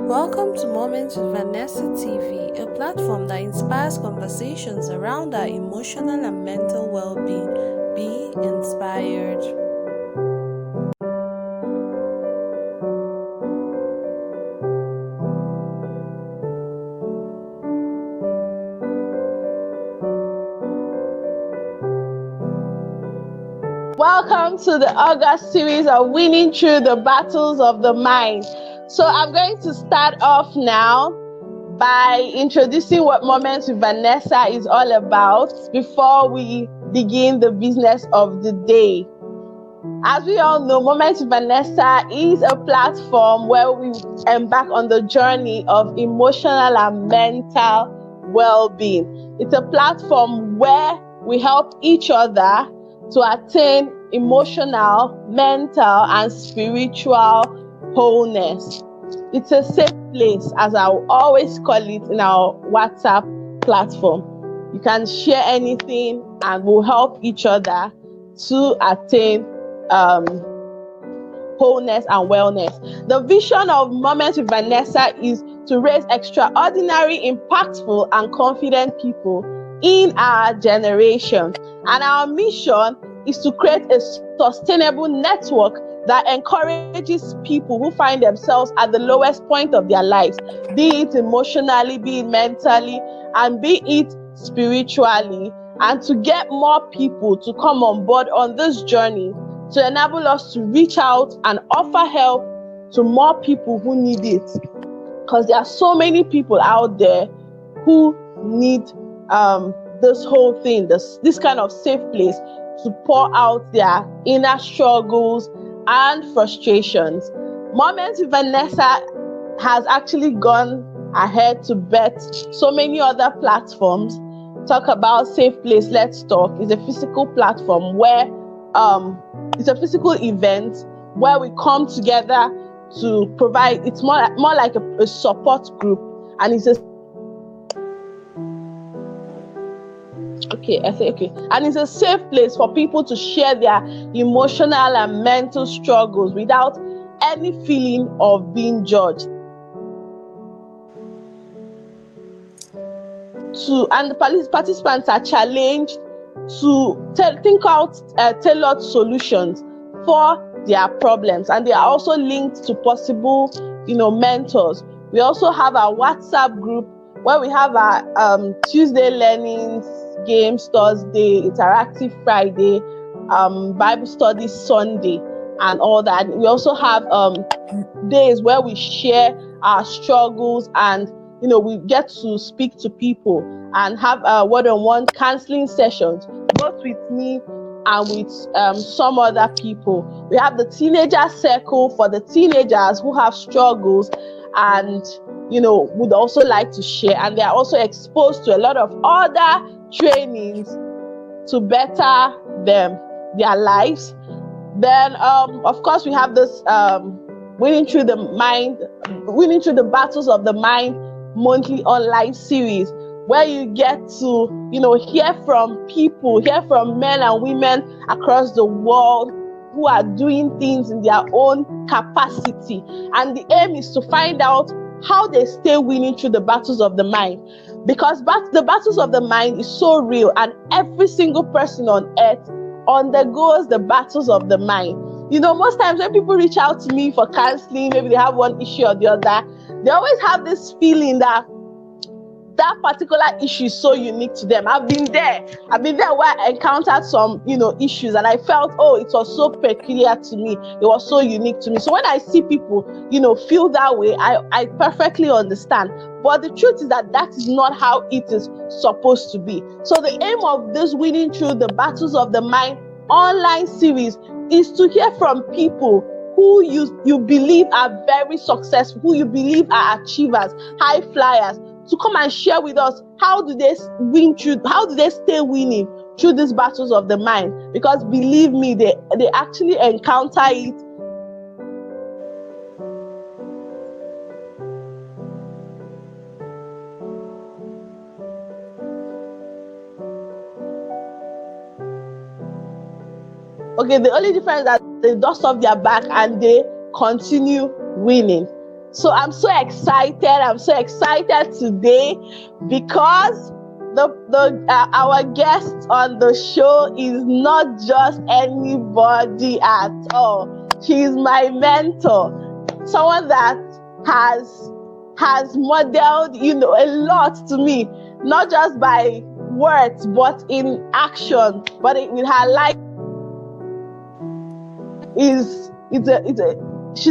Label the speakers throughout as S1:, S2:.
S1: Welcome to Moments with Vanessa TV, a platform that inspires conversations around our emotional and mental well-being. Be inspired.
S2: Welcome to the August series of Winning Through the Battles of the Mind. So I'm going to start off now by introducing what Moments with Vanessa is all about before we begin the business of the day. As we all know, Moments with Vanessa is a platform where we embark on the journey of emotional and mental well-being. It's a platform where we help each other to attain emotional, mental, and spiritual wholeness. It's a safe place, as I will always call it in our WhatsApp platform. You can share anything and we'll help each other to attain wholeness and wellness. The vision of Moments with Vanessa is to raise extraordinary, impactful, and confident people in our generation. And our mission is to create a sustainable network that encourages people who find themselves at the lowest point of their lives, be it emotionally, be it mentally, and be it spiritually, and to get more people to come on board on this journey to enable us to reach out and offer help to more people who need it. Because there are so many people out there who need this whole thing, this kind of safe place to pour out their inner struggles and frustrations. Moments with Vanessa has actually gone ahead to bet so many other platforms. Talk about Safe Place, Let's Talk is a physical platform where it's a physical event where we come together to provide. It's more like a support group, and it's and it's a safe place for people to share their emotional and mental struggles without any feeling of being judged. And the participants are challenged to think out tailored solutions for their problems, and they are also linked to possible mentors. We also have our WhatsApp group where we have our Tuesday learnings, games Thursday, interactive Friday, Bible study Sunday, and all that. We also have days where we share our struggles, and we get to speak to people and have one-on-one counseling sessions, both with me and with some other people. We have the teenager circle for the teenagers who have struggles and would also like to share, and they are also exposed to a lot of other trainings to better their lives. Then of course we have this winning through the battles of the mind monthly online series, where you get to hear from men and women across the world who are doing things in their own capacity, and the aim is to find out how they stay winning through the battles of the mind, because the battles of the mind is so real, and every single person on earth undergoes the battles of the mind. Most times when people reach out to me for counseling, maybe they have one issue or the other, they always have this feeling that particular issue is so unique to them. I've been there where I encountered some issues, and I felt, it was so peculiar to me, it was so unique to me. So when I see people feel that way, I perfectly understand. But the truth is that is not how it is supposed to be. So the aim of this Winning Through the Battles of the Mind online series is to hear from people who you believe are very successful, who you believe are achievers, high flyers, to come and share with us how do they stay winning through these battles of the mind. Because believe me, they actually encounter it the only difference is that they dust off their back and they continue winning. So I'm so excited. I'm so excited today because our guest on the show is not just anybody at all. She is my mentor, someone that has modeled, a lot to me, not just by words, but in action. But with her life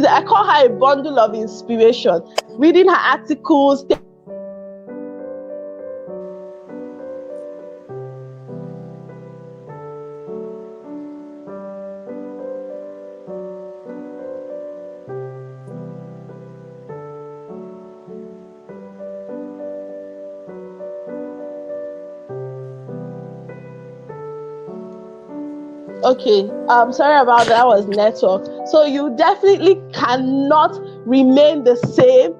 S2: I call her a bundle of inspiration. Reading her articles. Okay, sorry about that, was network. So you definitely cannot remain the same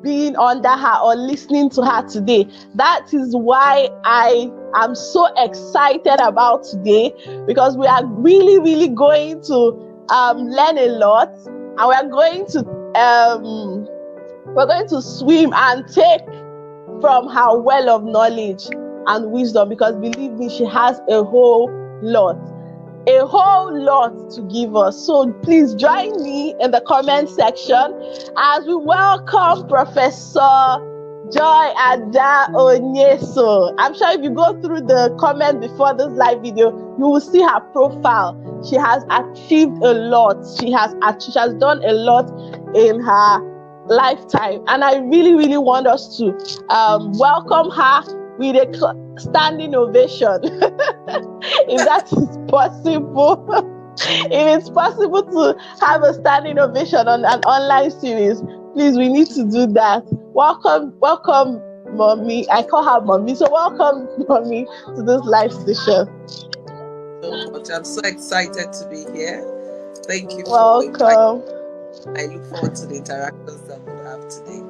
S2: being under her or listening to her today. That is why I am so excited about today, because we are really, really going to learn a lot, and we're going to swim and take from her well of knowledge and wisdom, because believe me, she has a whole lot to give us. So please join me in the comment section as we welcome Professor Joy Ada Onyeso. I'm sure if you go through the comment before this live video, you will see her profile. She has achieved a lot. She has done a lot in her lifetime, and I really, really want us to welcome her with a standing ovation. If that is possible. If it's possible to have a standing ovation on an online series, please, we need to do that. Welcome, Mommy. I call her Mommy. So welcome, Mommy, to this live session.
S3: So much. I'm so excited to be here. Thank you.
S2: Welcome.
S3: I look forward to the interactions that we'll have today.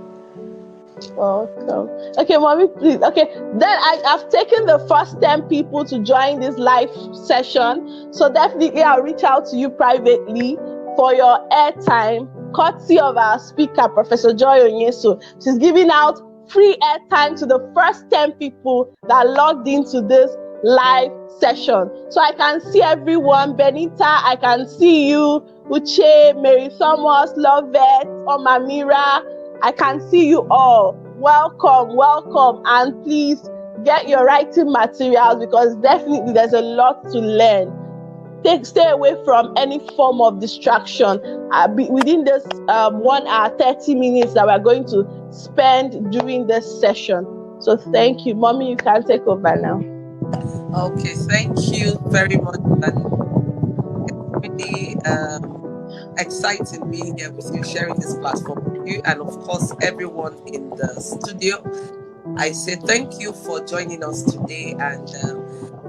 S2: Welcome. Okay, Mommy, please. Okay, then I've taken the first 10 people to join this live session. So definitely I'll reach out to you privately for your airtime, courtesy of our speaker, Professor Joy Onyeso. She's giving out free airtime to the first 10 people that logged into this live session. So I can see everyone. Benita, I can see you. Uche, Mary Thomas, Lovette, Omamira, I can see you all. Welcome, and please get your writing materials, because definitely there's a lot to learn. Stay away from any form of distraction within this 1 hour 30 minutes that we're going to spend during this session. So thank you. Mommy, you can take over now.
S3: Okay, thank you very much. It's really exciting being here with you, sharing this platform with you, and of course everyone in the studio. I say thank you for joining us today, and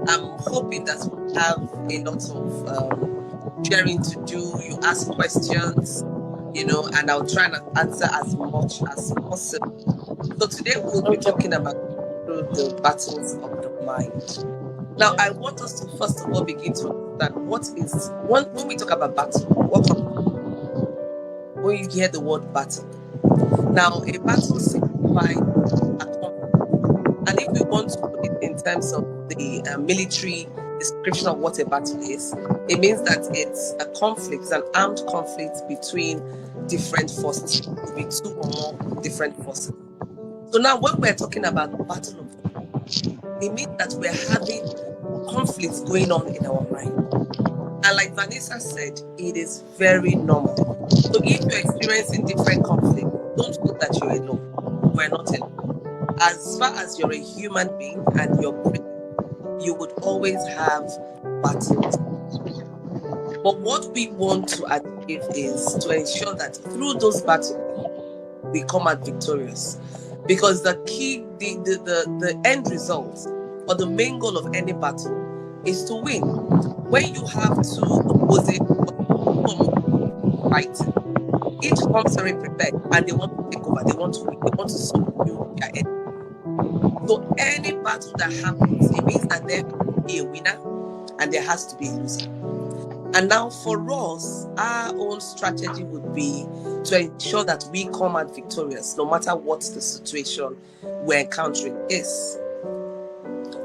S3: I'm hoping that we have a lot of sharing to do. You ask questions, and I'll try and answer as much as possible. So today we'll be talking about the battles of the mind. Now, I want us to first of all begin to understand when we talk about battle, what comes when you hear the word battle. Now, a battle signifies a conflict. And if we want to put it in terms of the military description of what a battle is, it means that it's a conflict, it's an armed conflict between different forces. It could be 2 or more different forces. So now when we're talking about the battle of the mind, it means that we're having conflicts going on in our mind. And like Vanessa said, it is very normal. So if you're experiencing different conflicts, don't feel that you're alone. We're not alone. As far as you're a human being and you're breathing, you would always have battles. But what we want to achieve is to ensure that through those battles, we come out victorious. Because the key, the end result, or the main goal of any battle is to win. When you have 2 opposing fighting, each comes very prepared and they want to take over, they want to win, they want to subdue their enemy. So any battle that happens, it means that there has to be a winner and there has to be a loser. And now for us, our own strategy would be to ensure that we come out victorious no matter what the situation we're encountering is.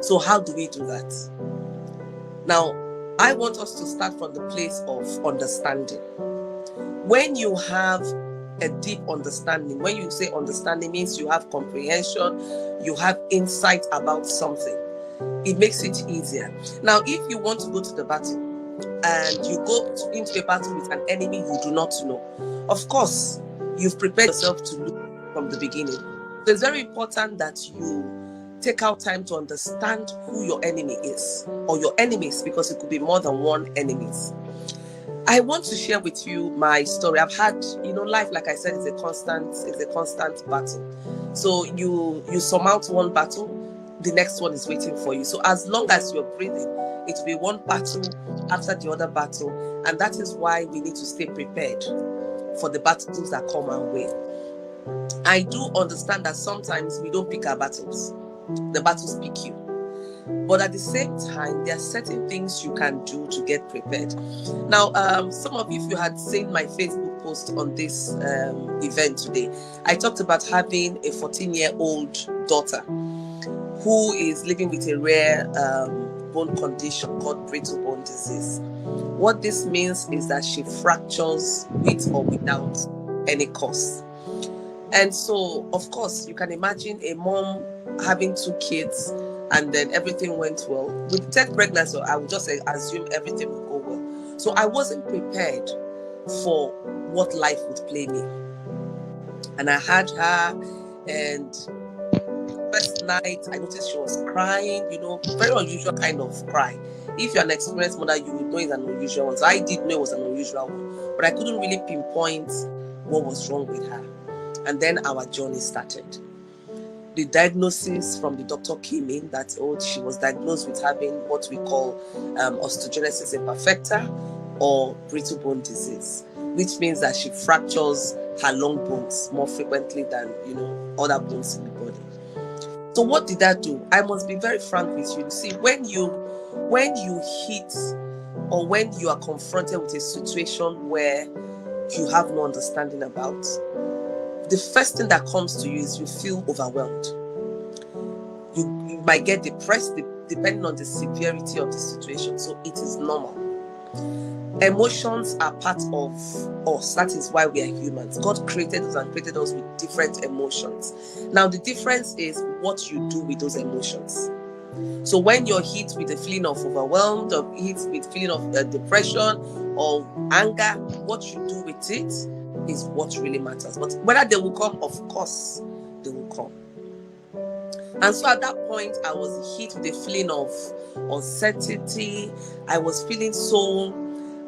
S3: So how do we do that? Now, I want us to start from the place of understanding. When you have a deep understanding, when you say understanding, means you have comprehension, you have insight about something. It makes it easier. Now, if you want to go to the battle and you go into a battle with an enemy you do not know, of course, you've prepared yourself to lose from the beginning. So it's very important that you take out time to understand who your enemy is, or your enemies, because it could be more than one enemies. I want to share with you my story. I've had, life, like I said, is a constant battle. So you surmount one battle, the next one is waiting for you. So as long as you're breathing, it will be one battle after the other battle. And that is why we need to stay prepared for the battles that come our way. I do understand that sometimes we don't pick our battles. The battles pick you. But at the same time, there are certain things you can do to get prepared. Now, some of you, if you had seen my Facebook post on this event today, I talked about having a 14-year-old daughter who is living with a rare bone condition called brittle bone disease. What this means is that she fractures with or without any cause. And so, of course, you can imagine a mom having 2 kids, and then everything went well. With the 10th pregnancy, I would just assume everything would go well. So I wasn't prepared for what life would play me. And I had her, and first night, I noticed she was crying, very unusual kind of cry. If you're an experienced mother, you would know it's an unusual one. So I did know it was an unusual one, but I couldn't really pinpoint what was wrong with her. And then our journey started. The diagnosis from the doctor came in that she was diagnosed with having what we call osteogenesis imperfecta, or brittle bone disease, which means that she fractures her long bones more frequently than other bones in the body. So what did that do? I must be very frank with you. See, when you hit, or when you are confronted with a situation where you have no understanding about, the first thing that comes to you is you feel overwhelmed. You might get depressed depending on the severity of the situation. So it is normal. Emotions are part of us. That is why we are humans. God created us and created us with different emotions. Now, the difference is what you do with those emotions. So when you're hit with a feeling of overwhelmed, or hit with feeling of depression or anger, what you do with it is what really matters. But whether they will come, of course, they will come. And so at that point, I was hit with a feeling of uncertainty. I was feeling so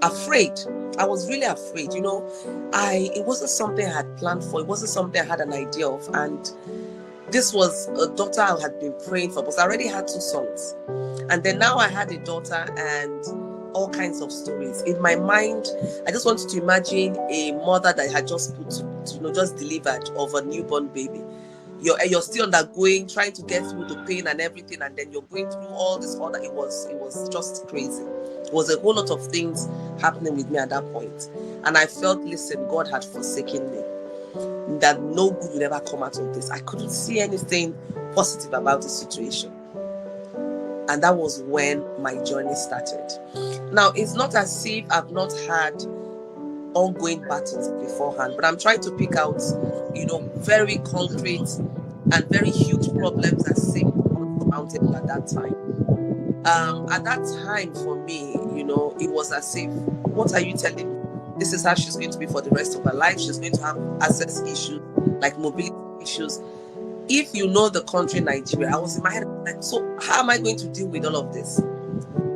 S3: afraid. I was really afraid. It wasn't something I had planned for. It wasn't something I had an idea of. And this was a daughter I had been praying for, because I already had 2 sons. And then now I had a daughter, and all kinds of stories. In my mind, I just wanted to imagine a mother that had just just delivered of a newborn baby. You're still undergoing, trying to get through the pain and everything, and then you're going through all this other. It was just crazy. It was a whole lot of things happening with me at that point. And I felt, listen, God had forsaken me. That no good would ever come out of this. I couldn't see anything positive about the situation. And that was when my journey started. Now, it's not as if I've not had ongoing battles beforehand, but I'm trying to pick out, very concrete and very huge problems that seemed unsurmountable at that time. At that time, for me, it was as if, what are you telling me? This is how she's going to be for the rest of her life. She's going to have access issues, like mobility issues. If you know the country Nigeria, I was in my head like, so how am I going to deal with all of this?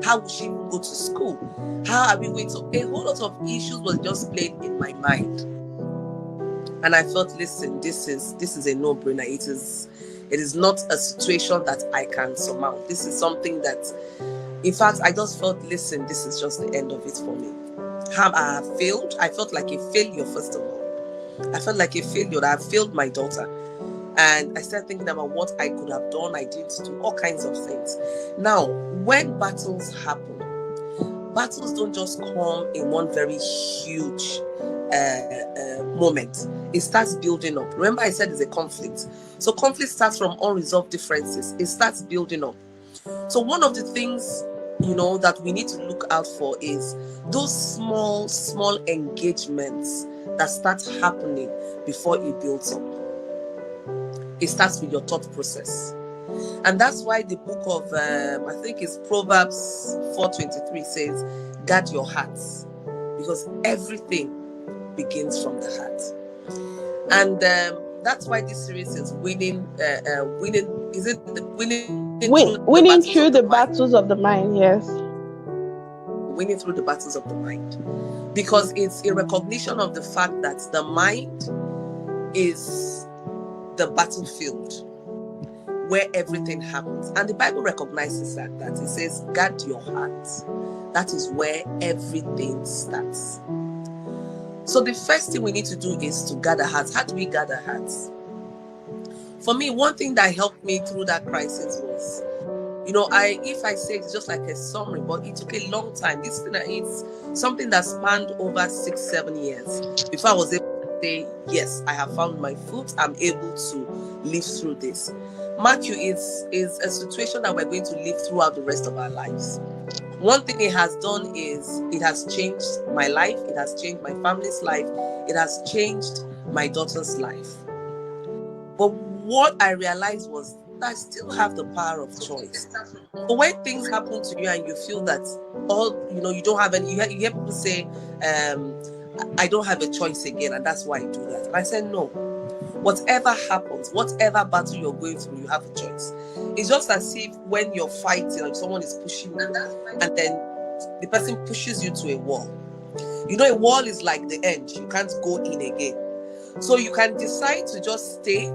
S3: How will she go to school? How are we going to? A whole lot of issues was just playing in my mind. And I felt, listen, this is a no-brainer. It is not a situation that I can surmount. This is something that, in fact, I just felt, listen, this is just the end of it for me. How I have failed. I felt like a failure, first of all. I felt like a failure that I failed my daughter. And I started thinking about what I could have done. I didn't do all kinds of things. Now, when battles happen, battles don't just come in one very huge moment. It starts building up. Remember, I said it's a conflict. So conflict starts from unresolved differences. It starts building up. So one of the things, that we need to look out for is those small engagements that start happening before it builds up. It starts with your thought process. And that's why the book of, I think it's Proverbs 4:23 says, guard your hearts, because everything begins from the heart. And that's why this series is winning. Is it
S2: winning through the battles of the mind? Yes.
S3: Winning through the battles of the mind, because it's a recognition of the fact that the mind is the battlefield where everything happens, and the Bible recognizes that it says, guard your heart. That is where everything starts. So the first thing we need to do is to guard our hearts. How do we guard our hearts? For me, one thing that helped me through that crisis was, if I say it's just like a summary, but it took a long time. It's something that spanned over 6-7 years before I was able to say, yes, I have found my foot. I'm able to live through this. Matthew is a situation that we're going to live throughout the rest of our lives. One thing it has done is it has changed my life. It has changed my family's life. It has changed my daughter's life. But what I realized was I still have the power of choice. So when things happen to you and you feel that you don't have any, you hear people say, I don't have a choice again, and that's why I do that. And I said, no. Whatever happens, whatever battle you're going through, you have a choice. It's just as if when you're fighting and someone is pushing you, and then the person pushes you to a wall. A wall is like the end. You can't go in again. So you can decide to just stay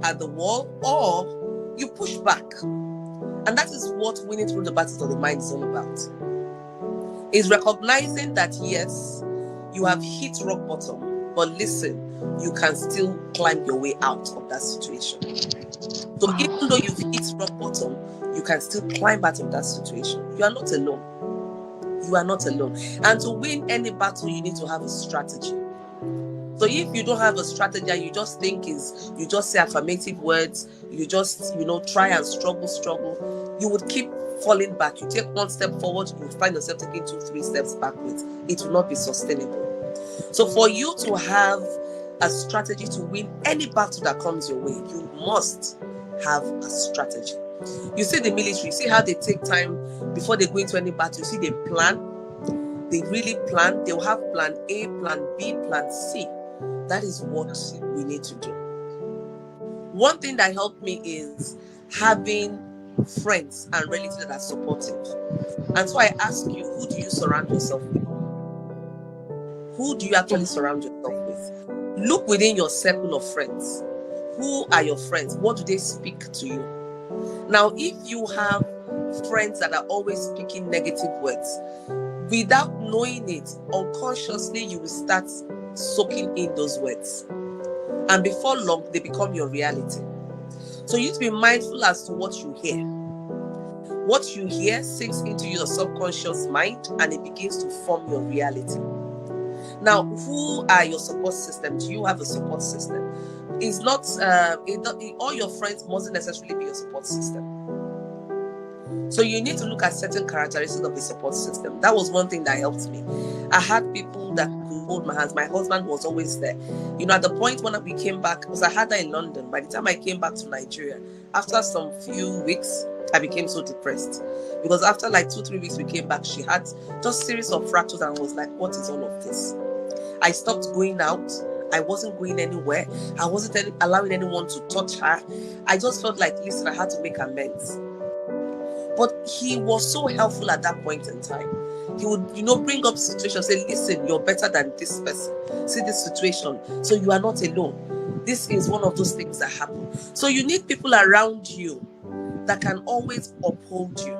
S3: at the wall, or you push back. And that is what winning through the battles of the mind is all about. Is recognizing that, yes, you have hit rock bottom, but listen, you can still climb your way out of that situation. So even though you've hit rock bottom, you can still climb out of that situation. You are not alone. You are not alone. And to win any battle, you need to have a strategy. So if you don't have a strategy and you just you just say affirmative words, you just, try and struggle, you would keep falling back. You take one step forward, you would find yourself taking 2-3 steps backwards. It will not be sustainable. So for you to have a strategy to win any battle that comes your way, you must have a strategy. You see the military, see how they take time before they go into any battle. You see they plan. They really plan. They'll have plan A, plan B, plan C. That is what we need to do. One thing that helped me is having friends and relatives that are supportive. And so I ask you, who do you surround yourself with? Who do you actually surround yourself with? Look within your circle of friends. Who are your friends? What do they speak to you? Now, if you have friends that are always speaking negative words, without knowing it, unconsciously you will start soaking in those words. And before long, they become your reality. So you need to be mindful as to what you hear. What you hear sinks into your subconscious mind and it begins to form your reality. Now, who are your support system? Do you have a support system? It's not, all your friends mustn't necessarily be your support system. So you need to look at certain characteristics of the support system. That was one thing that helped me. I had people that could hold my hands. My husband was always there. At the point when we came back, because I had that in London, by the time I came back to Nigeria, after some few weeks, I became so depressed. Because after like 2-3 weeks we came back, she had just a series of fractures and I was like, what is all of this? I stopped going out. I wasn't going anywhere. I wasn't allowing anyone to touch her. I just felt like, listen, I had to make amends. But he was so helpful at that point in time. He would, bring up situations, say, listen, you're better than this person. See this situation. So you are not alone. This is one of those things that happen. So you need people around you that can always uphold you.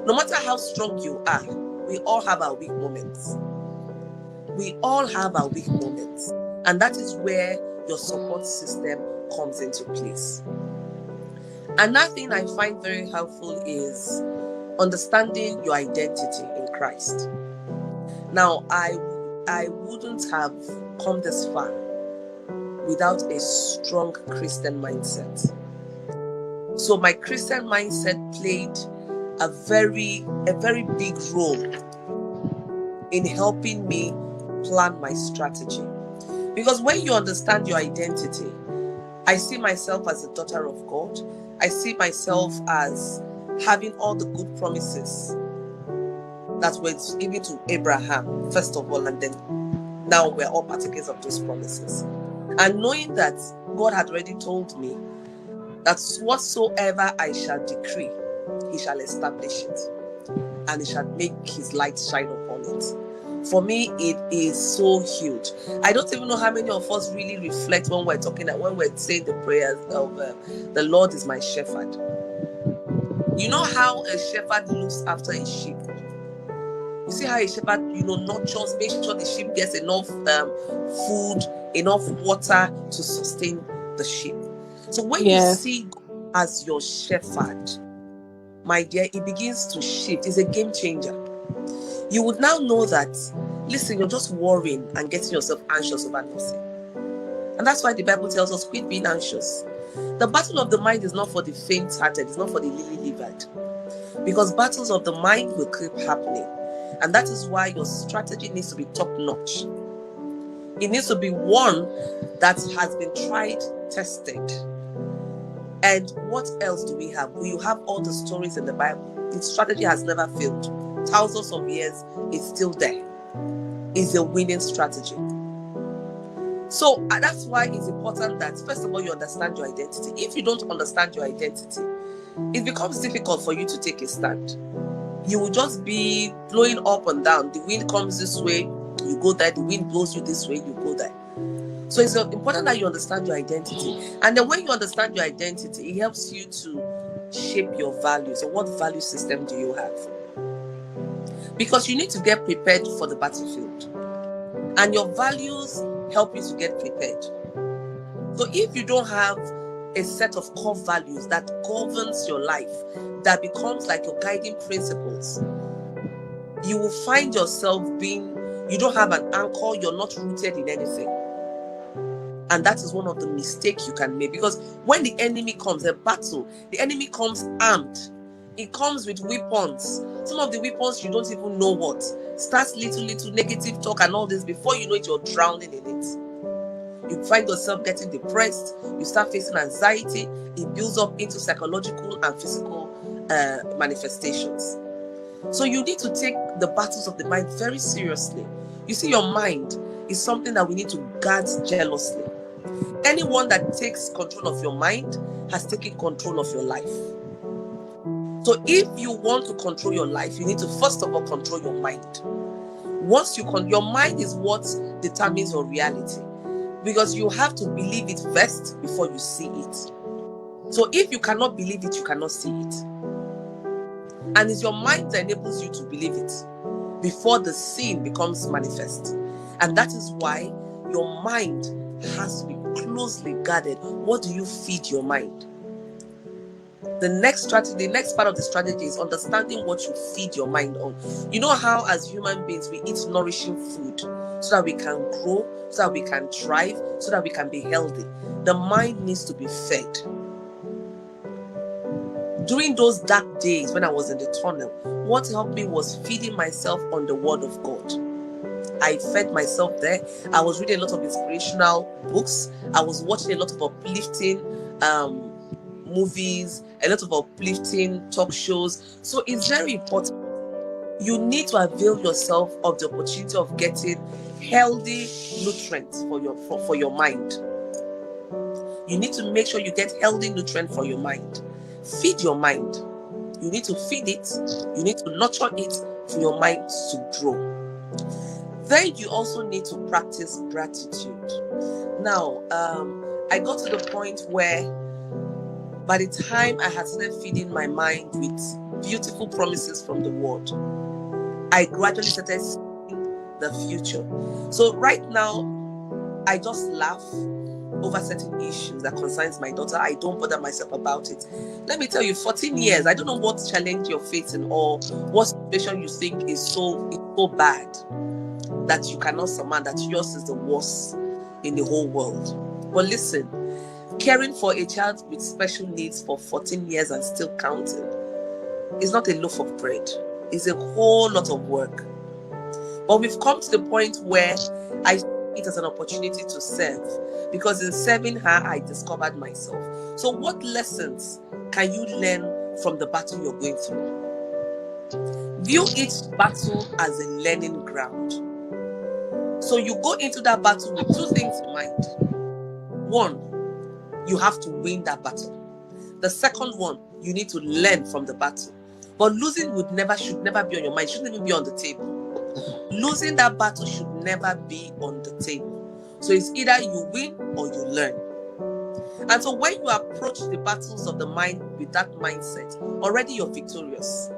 S3: No matter how strong you are, we all have our weak moments. We all have our weak moments. And that is where your support system comes into place. Another thing I find very helpful is understanding your identity in Christ. Now, I wouldn't have come this far without a strong Christian mindset. So my Christian mindset played a very big role in helping me plan my strategy. Because when you understand your identity, I see myself as a daughter of God. I see myself as having all the good promises that were given to Abraham, first of all, and then now we're all partakers of those promises. And knowing that God had already told me that whatsoever I shall decree, he shall establish it, and he shall make his light shine upon it. For me, it is so huge. I don't even know how many of us really reflect when we're saying the prayers of the Lord is my shepherd. You know how a shepherd looks after a sheep. You see how a shepherd, not just make sure the sheep gets enough food, enough water to sustain the sheep. So when you see God as your shepherd, my dear, it begins to shift. It's a game changer. You would now know that, listen, you're just worrying and getting yourself anxious over nothing. And that's why the Bible tells us, quit being anxious. The battle of the mind is not for the faint-hearted. It's not for the lily-livered. Because battles of the mind will keep happening. And that is why your strategy needs to be top-notch. It needs to be one that has been tried, tested. And what else do we have? You have all the stories in the Bible. The strategy has never failed. Thousands of years, it's still there. It's a winning strategy. So that's why it's important that, first of all, you understand your identity. If you don't understand your identity, it becomes difficult for you to take a stand. You will just be blowing up and down. The wind comes this way, you go there. The wind blows you this way, you go there. So it's important that you understand your identity. And then when you understand your identity, it helps you to shape your values. So what value system do you have? Because you need to get prepared for the battlefield. And your values help you to get prepared. So if you don't have a set of core values that governs your life, that becomes like your guiding principles, you will find yourself you don't have an anchor, you're not rooted in anything. And that is one of the mistakes you can make. Because when the enemy comes, a battle, the enemy comes armed. It comes with weapons. Some of the weapons you don't even know what. Starts little negative talk and all this. Before you know it, you're drowning in it. You find yourself getting depressed. You start facing anxiety. It builds up into psychological and physical manifestations. So you need to take the battles of the mind very seriously. You see, your mind is something that we need to guard jealously. Anyone that takes control of your mind has taken control of your life. So if you want to control your life, you need to first of all control your mind. Once your mind is what determines your reality. Because you have to believe it first before you see it. So if you cannot believe it, you cannot see it. And it's your mind that enables you to believe it before the scene becomes manifest. And that is why your mind has to be closely guarded. What do you feed your mind? The next part of the strategy is understanding what you feed your mind on. You know how as human beings we eat nourishing food so that we can grow, so that we can thrive, so that we can be healthy. The mind needs to be fed. During those dark days when I was in the tunnel, what helped me was feeding myself on the Word of God. I fed myself there. I was reading a lot of inspirational books. I was watching a lot of uplifting movies, a lot of uplifting talk shows. So it's very important. You need to avail yourself of the opportunity of getting healthy nutrients for your mind. You need to make sure you get healthy nutrients for your mind. Feed your mind. You need to feed it. You need to nurture it for your mind to grow. Then you also need to practice gratitude. Now, I got to the point where by the time I had started feeding my mind with beautiful promises from the Word, I gradually started seeing the future. So right now, I just laugh over certain issues that concerns my daughter. I don't bother myself about it. Let me tell you, 14 years, I don't know what challenge you're facing or what situation you think is so bad that you cannot surmount, that yours is the worst in the whole world. But listen, caring for a child with special needs for 14 years and still counting is not a loaf of bread. It's a whole lot of work. But we've come to the point where I see it as an opportunity to serve, because in serving her, I discovered myself. So what lessons can you learn from the battle you're going through? View each battle as a learning ground. So you go into that battle with two things in mind. One, you have to win that battle. The second one, you need to learn from the battle. But losing should never be on your mind. It shouldn't even be on the table. Losing that battle should never be on the table. So it's either you win or you learn. And so when you approach the battles of the mind with that mindset, already you're victorious.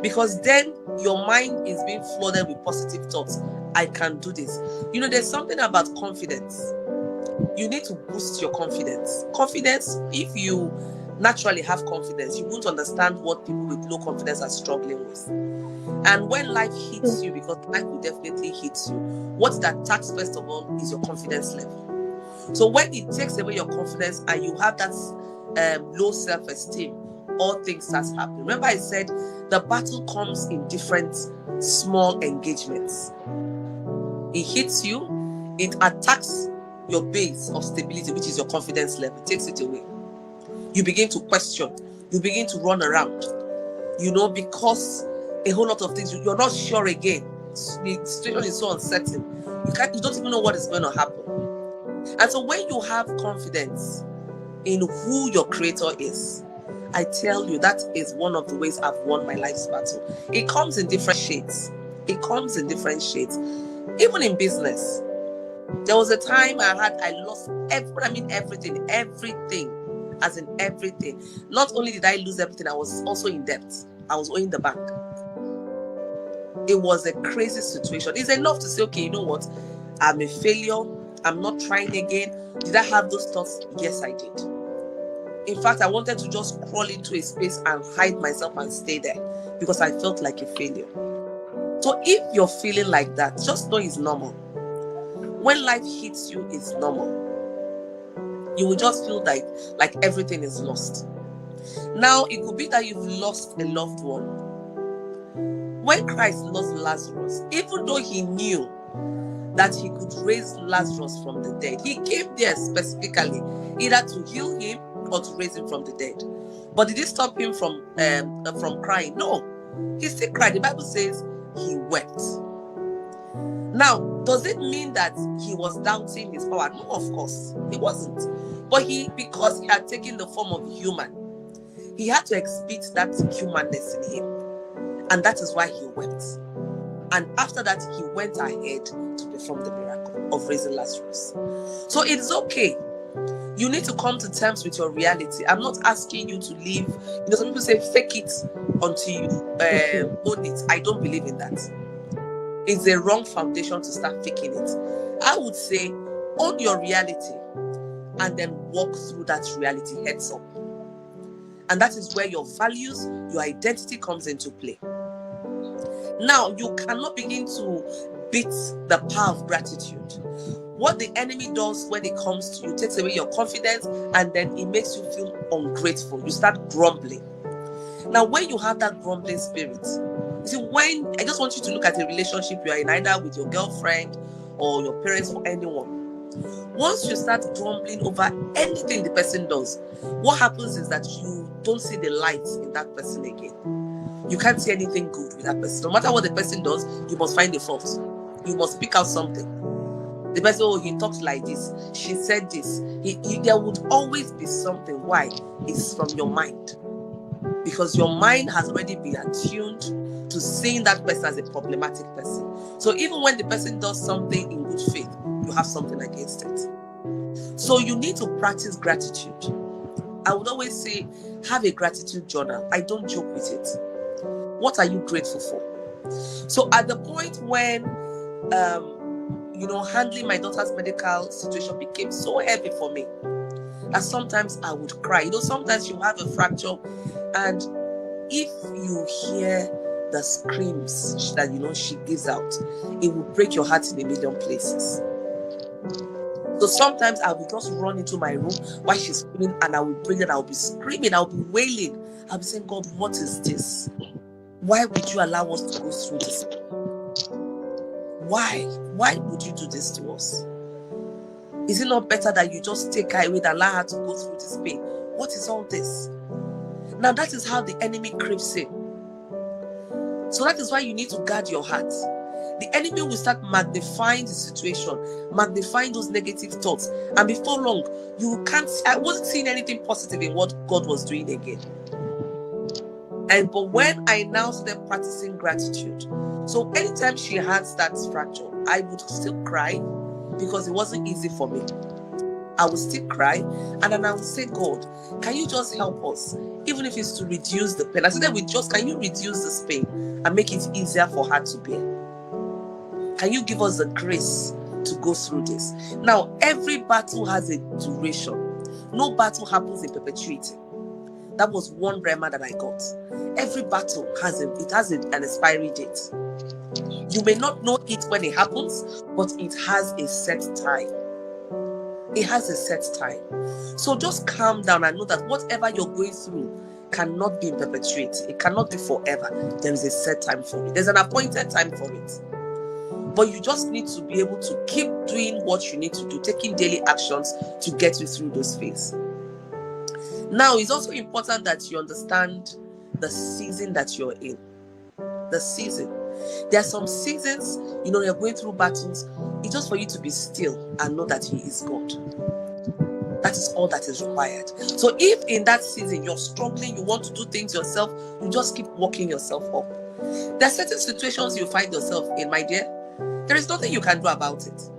S3: Because then your mind is being flooded with positive thoughts. I can do this. You know, there's something about confidence. You need to boost your confidence. Confidence, if you naturally have confidence, you won't understand what people with low confidence are struggling with. And when life hits you, because life will definitely hit you, what that attacks first of all is your confidence level. So when it takes away your confidence and you have that low self-esteem, all things start happening. Remember I said the battle comes in different small engagements. It hits you, it attacks your base of stability, which is your confidence level. It takes it away. You begin to question, you begin to run around, because a whole lot of things, you're not sure again. The situation is so uncertain. You don't even know what is going to happen. And so when you have confidence in who your creator is, I tell you, that is one of the ways I've won my life's battle. It comes in different shades. Even in business. There was a time I lost everything, as in everything. Not only did I lose everything, I was also in debt. I was owing the bank. It was a crazy situation. It's enough to say, okay, you know what? I'm a failure. I'm not trying again. Did I have those thoughts? Yes, I did. In fact, I wanted to just crawl into a space and hide myself and stay there because I felt like a failure. So if you're feeling like that, just know it's normal. When life hits you, it's normal. You will just feel like everything is lost. Now, it could be that you've lost a loved one. When Christ lost Lazarus, even though he knew that he could raise Lazarus from the dead, he came there specifically either to heal him or to raise him from the dead. But did it stop him from crying? No, he still cried. The Bible says he wept. Now, does it mean that he was doubting his power? No, of course, he wasn't. But because he had taken the form of human, he had to exhibit that humanness in him. And that is why he wept. And after that, he went ahead to perform the miracle of raising Lazarus. So it's okay. You need to come to terms with your reality. I'm not asking you to live. Some people say fake it until you own it. I don't believe in that. It's a wrong foundation to start faking it. I would say own your reality and then walk through that reality heads up. And that is where your values, your identity comes into play. Now, you cannot begin to beat the power of gratitude. What the enemy does when it comes to you, takes away your confidence and then it makes you feel ungrateful. You start grumbling. Now, when you have that grumbling spirit, I just want you to look at a relationship you are in, either with your girlfriend or your parents or anyone. Once you start grumbling over anything the person does, what happens is that you don't see the light in that person again. You can't see anything good with that person. No matter what the person does, you must find a fault. You must pick out something. The person, he talks like this. She said this. There would always be something. Why? It's from your mind. Because your mind has already been attuned to seeing that person as a problematic person. So even when the person does something in good faith, you have something against it. So you need to practice gratitude. I would always say, have a gratitude journal. I don't joke with it. What are you grateful for? So at the point when handling my daughter's medical situation became so heavy for me that sometimes I would cry. Sometimes you have a fracture, and if you hear the screams that she gives out, it will break your heart in a million places. So sometimes I will just run into my room while she's screaming, and I will bring it. I'll be screaming, I'll be wailing, I'll be saying, God, what is this? Why would you allow us to go through this? Why would you do this to us? Is it not better that you just take her away than allow her to go through this pain? What is all this? Now that is how the enemy creeps in. So that is why you need to guard your heart. The enemy will start magnifying the situation, magnifying those negative thoughts, and before long, I wasn't seeing anything positive in what God was doing again. But when I now started practicing gratitude, so anytime she has that fracture, I would still cry because it wasn't easy for me. I would still cry, and then I would say, God, can you just help us? Even if it's to reduce the pain. I said, can you reduce this pain and make it easier for her to bear? Can you give us the grace to go through this? Now, every battle has a duration. No battle happens in perpetuity. That was one rhema that I got. Every battle has an expiry date. You may not know it when it happens, but it has a set time. It has a set time. So just calm down and know that whatever you're going through cannot be in perpetuity. It cannot be forever. There is a set time for it. There's an appointed time for it. But you just need to be able to keep doing what you need to do, taking daily actions to get you through those phases. Now, it's also important that you understand the season that you're in. The season. There are some seasons, you're going through battles. It's just for you to be still and know that He is God. That is all that is required. So if in that season you're struggling, you want to do things yourself, you just keep working yourself up. There are certain situations you find yourself in, my dear. There is nothing you can do about it.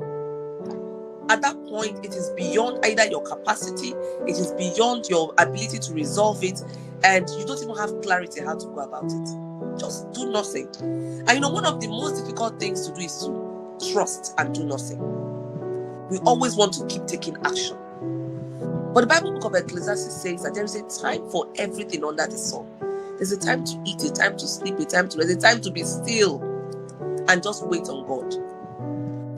S3: At that point, it is beyond either your capacity, it is beyond your ability to resolve it, and you don't even have clarity how to go about it. Just do nothing. And one of the most difficult things to do is to trust and do nothing. We always want to keep taking action. But the Bible book of Ecclesiastes says that there is a time for everything under the sun. There's a time to eat, a time to sleep, a time to rest, a time to be still and just wait on God.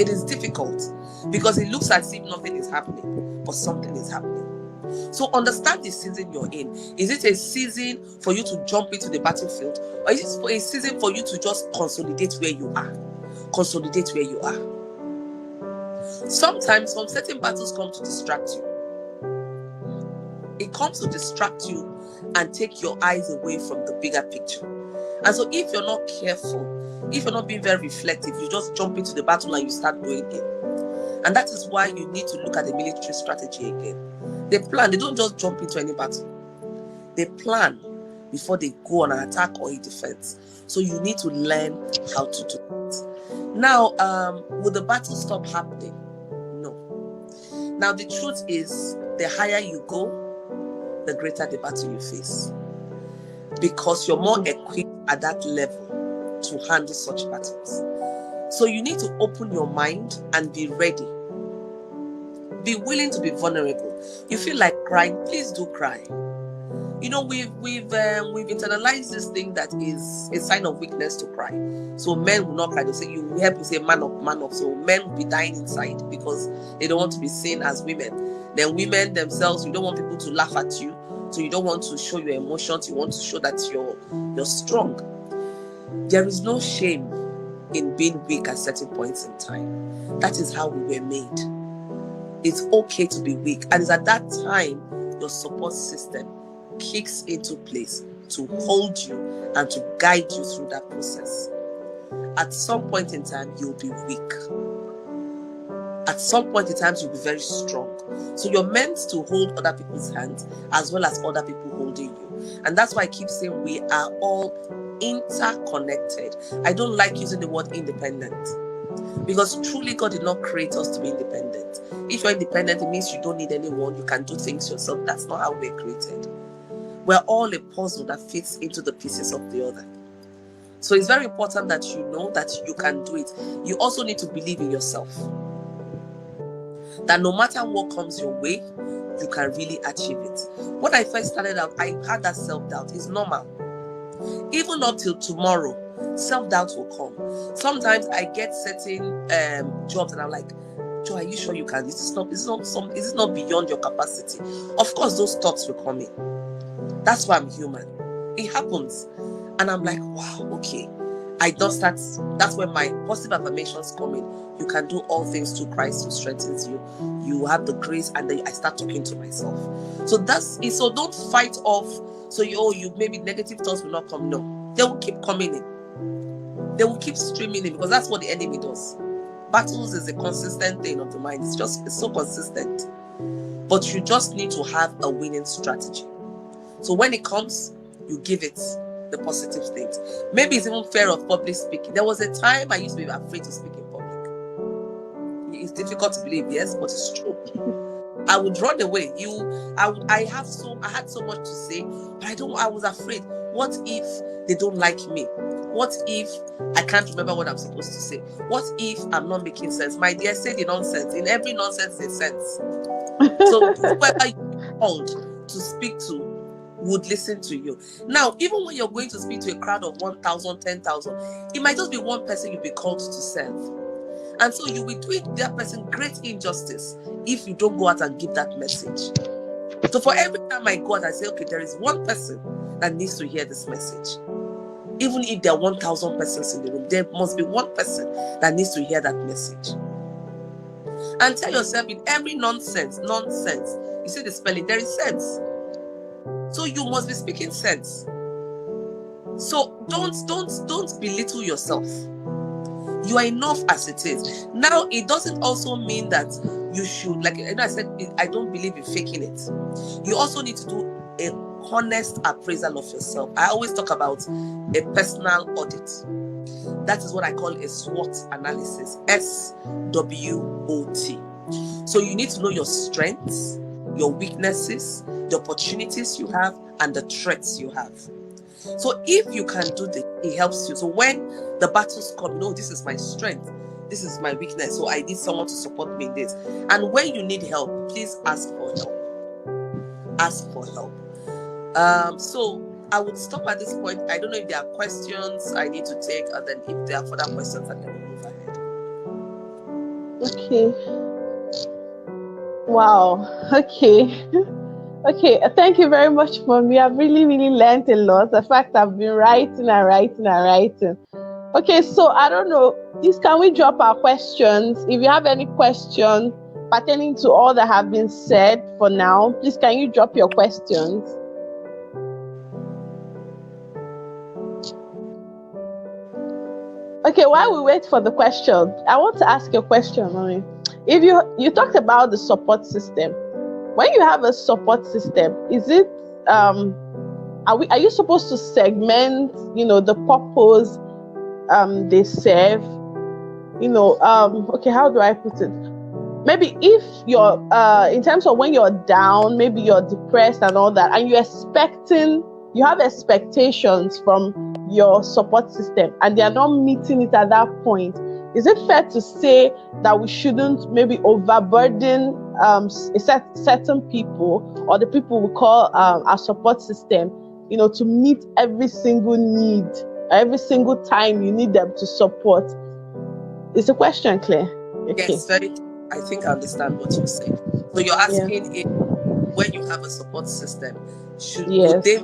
S3: It is difficult because it looks as if nothing is happening, but something is happening. So understand the season you're in. Is it a season for you to jump into the battlefield, or is it a season for you to just consolidate where you are? Consolidate where you are. Sometimes some certain battles come to distract you. It comes to distract you and take your eyes away from the bigger picture. And so if you're not careful, if you're not being very reflective, you just jump into the battle and you start going in. And that is why you need to look at the military strategy again. They plan. They don't just jump into any battle. They plan before they go on an attack or a defense. So you need to learn how to do it. Now, will the battle stop happening? No. Now, the truth is, the higher you go, the greater the battle you face. Because you're more equipped at that level to handle such battles. So you need to open your mind and be ready. Be willing to be vulnerable. You feel like crying, please do cry. We've internalized this thing that is a sign of weakness to cry. So men will not cry. They'll say, you help, you say man up. So men will be dying inside because they don't want to be seen as women. Then women themselves, you don't want people to laugh at you. So you don't want to show your emotions. You want to show that you're strong. There is no shame in being weak at certain points in time. That is how we were made. It's okay to be weak. And it's at that time your support system kicks into place to hold you and to guide you through that process. At some point in time, you'll be weak. At some point in time, you'll be very strong. So you're meant to hold other people's hands as well as other people holding you. And that's why I keep saying we are all interconnected. I don't like using the word independent, because truly God did not create us to be independent. If you're independent, it means you don't need anyone. You can do things yourself. That's not how we're created. We're all a puzzle that fits into the pieces of the other. So it's very important that you know that you can do it. You also need to believe in yourself. That no matter what comes your way, you can really achieve it. When I first started out, I had that self-doubt. It's normal. Even up till tomorrow, self-doubt will come. Sometimes I get certain jobs and I'm like, Joe, are you sure you can? Is it not beyond your capacity? Of course, those thoughts will come in. That's why I'm human. It happens. And I'm like, wow, okay. I just start, that's where my positive affirmations come in. You can do all things through Christ who strengthens you. You have the grace, and then I start talking to myself. So that's it. So don't fight off. So you maybe negative thoughts will not come. No, they will keep coming in. They will keep streaming in, because that's what the enemy does. Battles is a consistent thing of the mind. It's so consistent. But you just need to have a winning strategy. So when it comes, you give it the positive things. Maybe it's even fear of public speaking. There was a time I used to be afraid to speak in public. It's difficult to believe, yes, but it's true. I would run away. I had so much to say, but I was afraid. What if they don't like me? What if I can't remember what I'm supposed to say? What if I'm not making sense? My dear, say the nonsense. In every nonsense, there's sense. So whoever you're called to speak to would listen to you. Now, even when you're going to speak to a crowd of 1,000, 10,000, it might just be one person you'll be called to serve. And so you will do that person great injustice if you don't go out and give that message. So for every time I go out, I say, okay, there is one person that needs to hear this message. Even if there are 1,000 persons in the room, there must be one person that needs to hear that message. And tell yourself, in every nonsense, you see the spelling, there is sense. So you must be speaking sense. So don't belittle yourself. You are enough as it is. Now, it doesn't also mean that you should, like I said, I don't believe in faking it. You also need to do a honest appraisal of yourself. I always talk about a personal audit. That is what I call a SWOT analysis. SWOT. So you need to know your strengths, your weaknesses, the opportunities you have, and the threats you have. So if you can do this, it helps you. So when the battles come, this is my strength, this is my weakness, so I need someone to support me in this. And when you need help, please ask for help. Ask for help. So I would stop at this point. I don't know if there are questions I need to take, and then if there are further questions, I can move ahead.
S2: Okay. Wow. Okay. Okay. Thank you very much, Mommy. I've really, really learned a lot. In fact, I've been writing. Okay. So I don't know. Please, can we drop our questions? If you have any question pertaining to all that have been said for now, please, can you drop your questions? Okay, while we wait for the question, I want to ask you a question, Mommy. If you talked about the support system, when you have a support system, is it are you supposed to segment, the purpose they serve? Okay, how do I put it? Maybe if you're in terms of when you're down, maybe you're depressed and all that, and you have expectations from your support system and they are not meeting it at that point, is it fair to say that we shouldn't maybe overburden certain people or the people we call our support system, to meet every single need, every single time you need them to support? Is the question clear? Okay.
S3: Yes, I think I understand what you're saying. So you're asking if when you have a support system, would they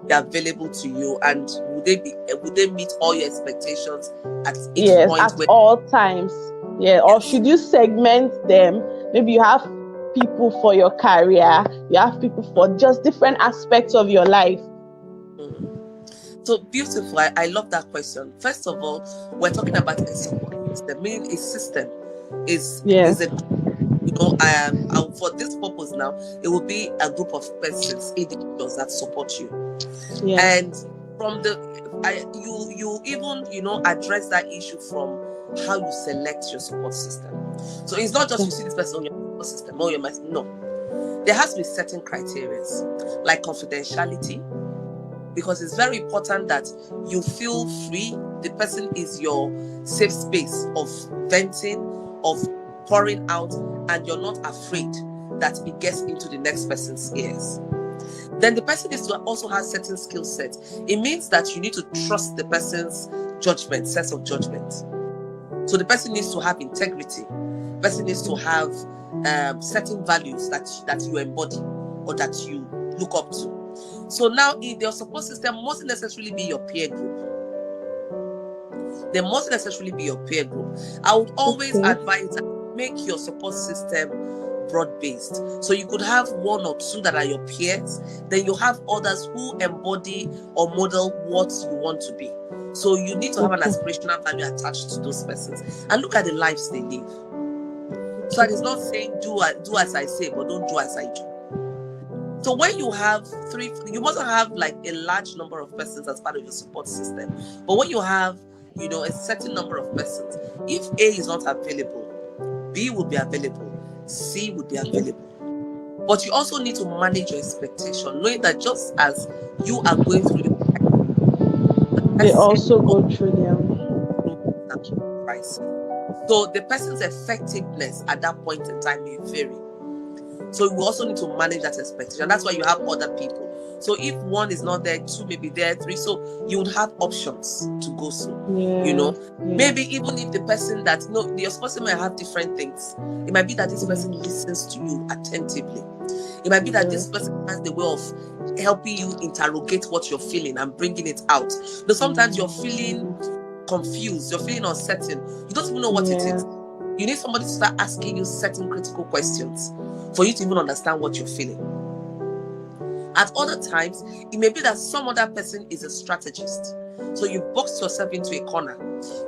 S3: be available to you, and would they meet all your expectations at each point?
S2: At all times. Yeah. Or should you segment them? Maybe you have people for your career, you have people for just different aspects of your life.
S3: So beautiful. I love that question. First of all, we're talking about a support system, meaning a system is a for this purpose now, it will be a group of persons, individuals that support you. And from you even address that issue from how you select your support system. So it's not just you see this person on your support system, no. There has to be certain criteria like confidentiality, because it's very important that you feel free. The person is your safe space of venting, of pouring out, and you're not afraid that it gets into the next person's ears. Then the person needs to also have certain skill sets. It means that you need to trust the person's judgment, sense of judgment. So the person needs to have integrity. The person needs to have certain values that you embody or that you look up to. So now in your support system mustn't necessarily be your peer group. They mustn't necessarily be your peer group. I would always advise that make your support system broad-based. So you could have one or two that are your peers, then you have others who embody or model what you want to be. So you need to have an aspirational value attached to those persons, and look at the lives they live. So that is not saying do as I say, but don't do as I do. So when you have three, you mustn't have like a large number of persons as part of your support system. But when you have, a certain number of persons, if A is not available, B will be available, C would be available. But you also need to manage your expectation, knowing that just as you are going through your
S2: they also go through their
S3: crisis. So the person's effectiveness at that point in time may vary. So we also need to manage that expectation. That's why you have other people. So if one is not there, two may be there, three. So you would have options to go through. Maybe even if the person that your person might have different things. It might be that this person listens to you attentively. It might be that this person has the way of helping you interrogate what you're feeling and bringing it out. But sometimes you're feeling confused, you're feeling uncertain, you don't even know what it is. You need somebody to start asking you certain critical questions for you to even understand what you're feeling. At other times, it may be that some other person is a strategist. So you box yourself into a corner.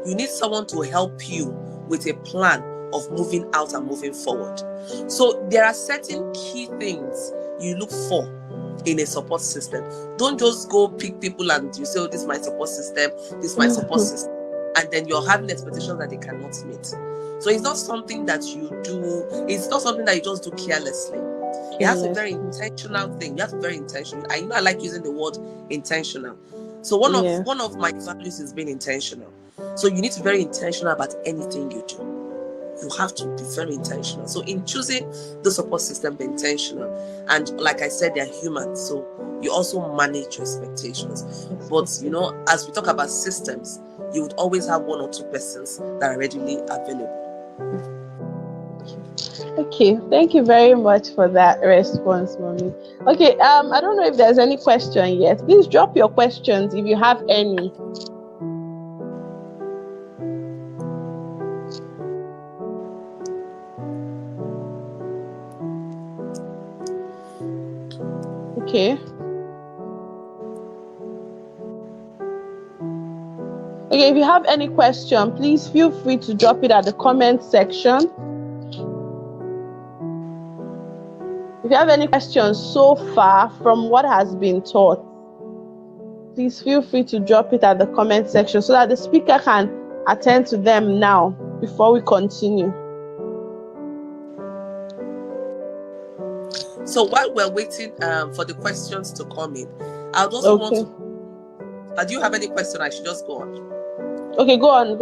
S3: You need someone to help you with a plan of moving out and moving forward. So there are certain key things you look for in a support system. Don't just go pick people and you say, this is my support system, this is my support system, and then you're having expectations that they cannot meet. So it's not something that you do, it's not something that you just do carelessly. It has a very intentional thing. You have to be very intentional. I like using the word intentional. So one of my values is being intentional. So you need to be very intentional about anything you do. You have to be very intentional. So in choosing the support system, be intentional. And like I said, they're human. So you also manage your expectations. But, as we talk about systems, you would always have one or two persons that are readily available.
S2: Okay, thank you very much for that response, Mommy. Okay, I don't know if there's any question yet. Please drop your questions if you have any. Okay. Okay, if you have any question, please feel free to drop it at the comment section. If you have any questions so far from what has been taught, please feel free to drop it at the comment section so that the speaker can attend to them now before we continue.
S3: So while we're waiting for the questions to come in, I would also want to... do you have any question? I should just go on.
S2: Okay, go on.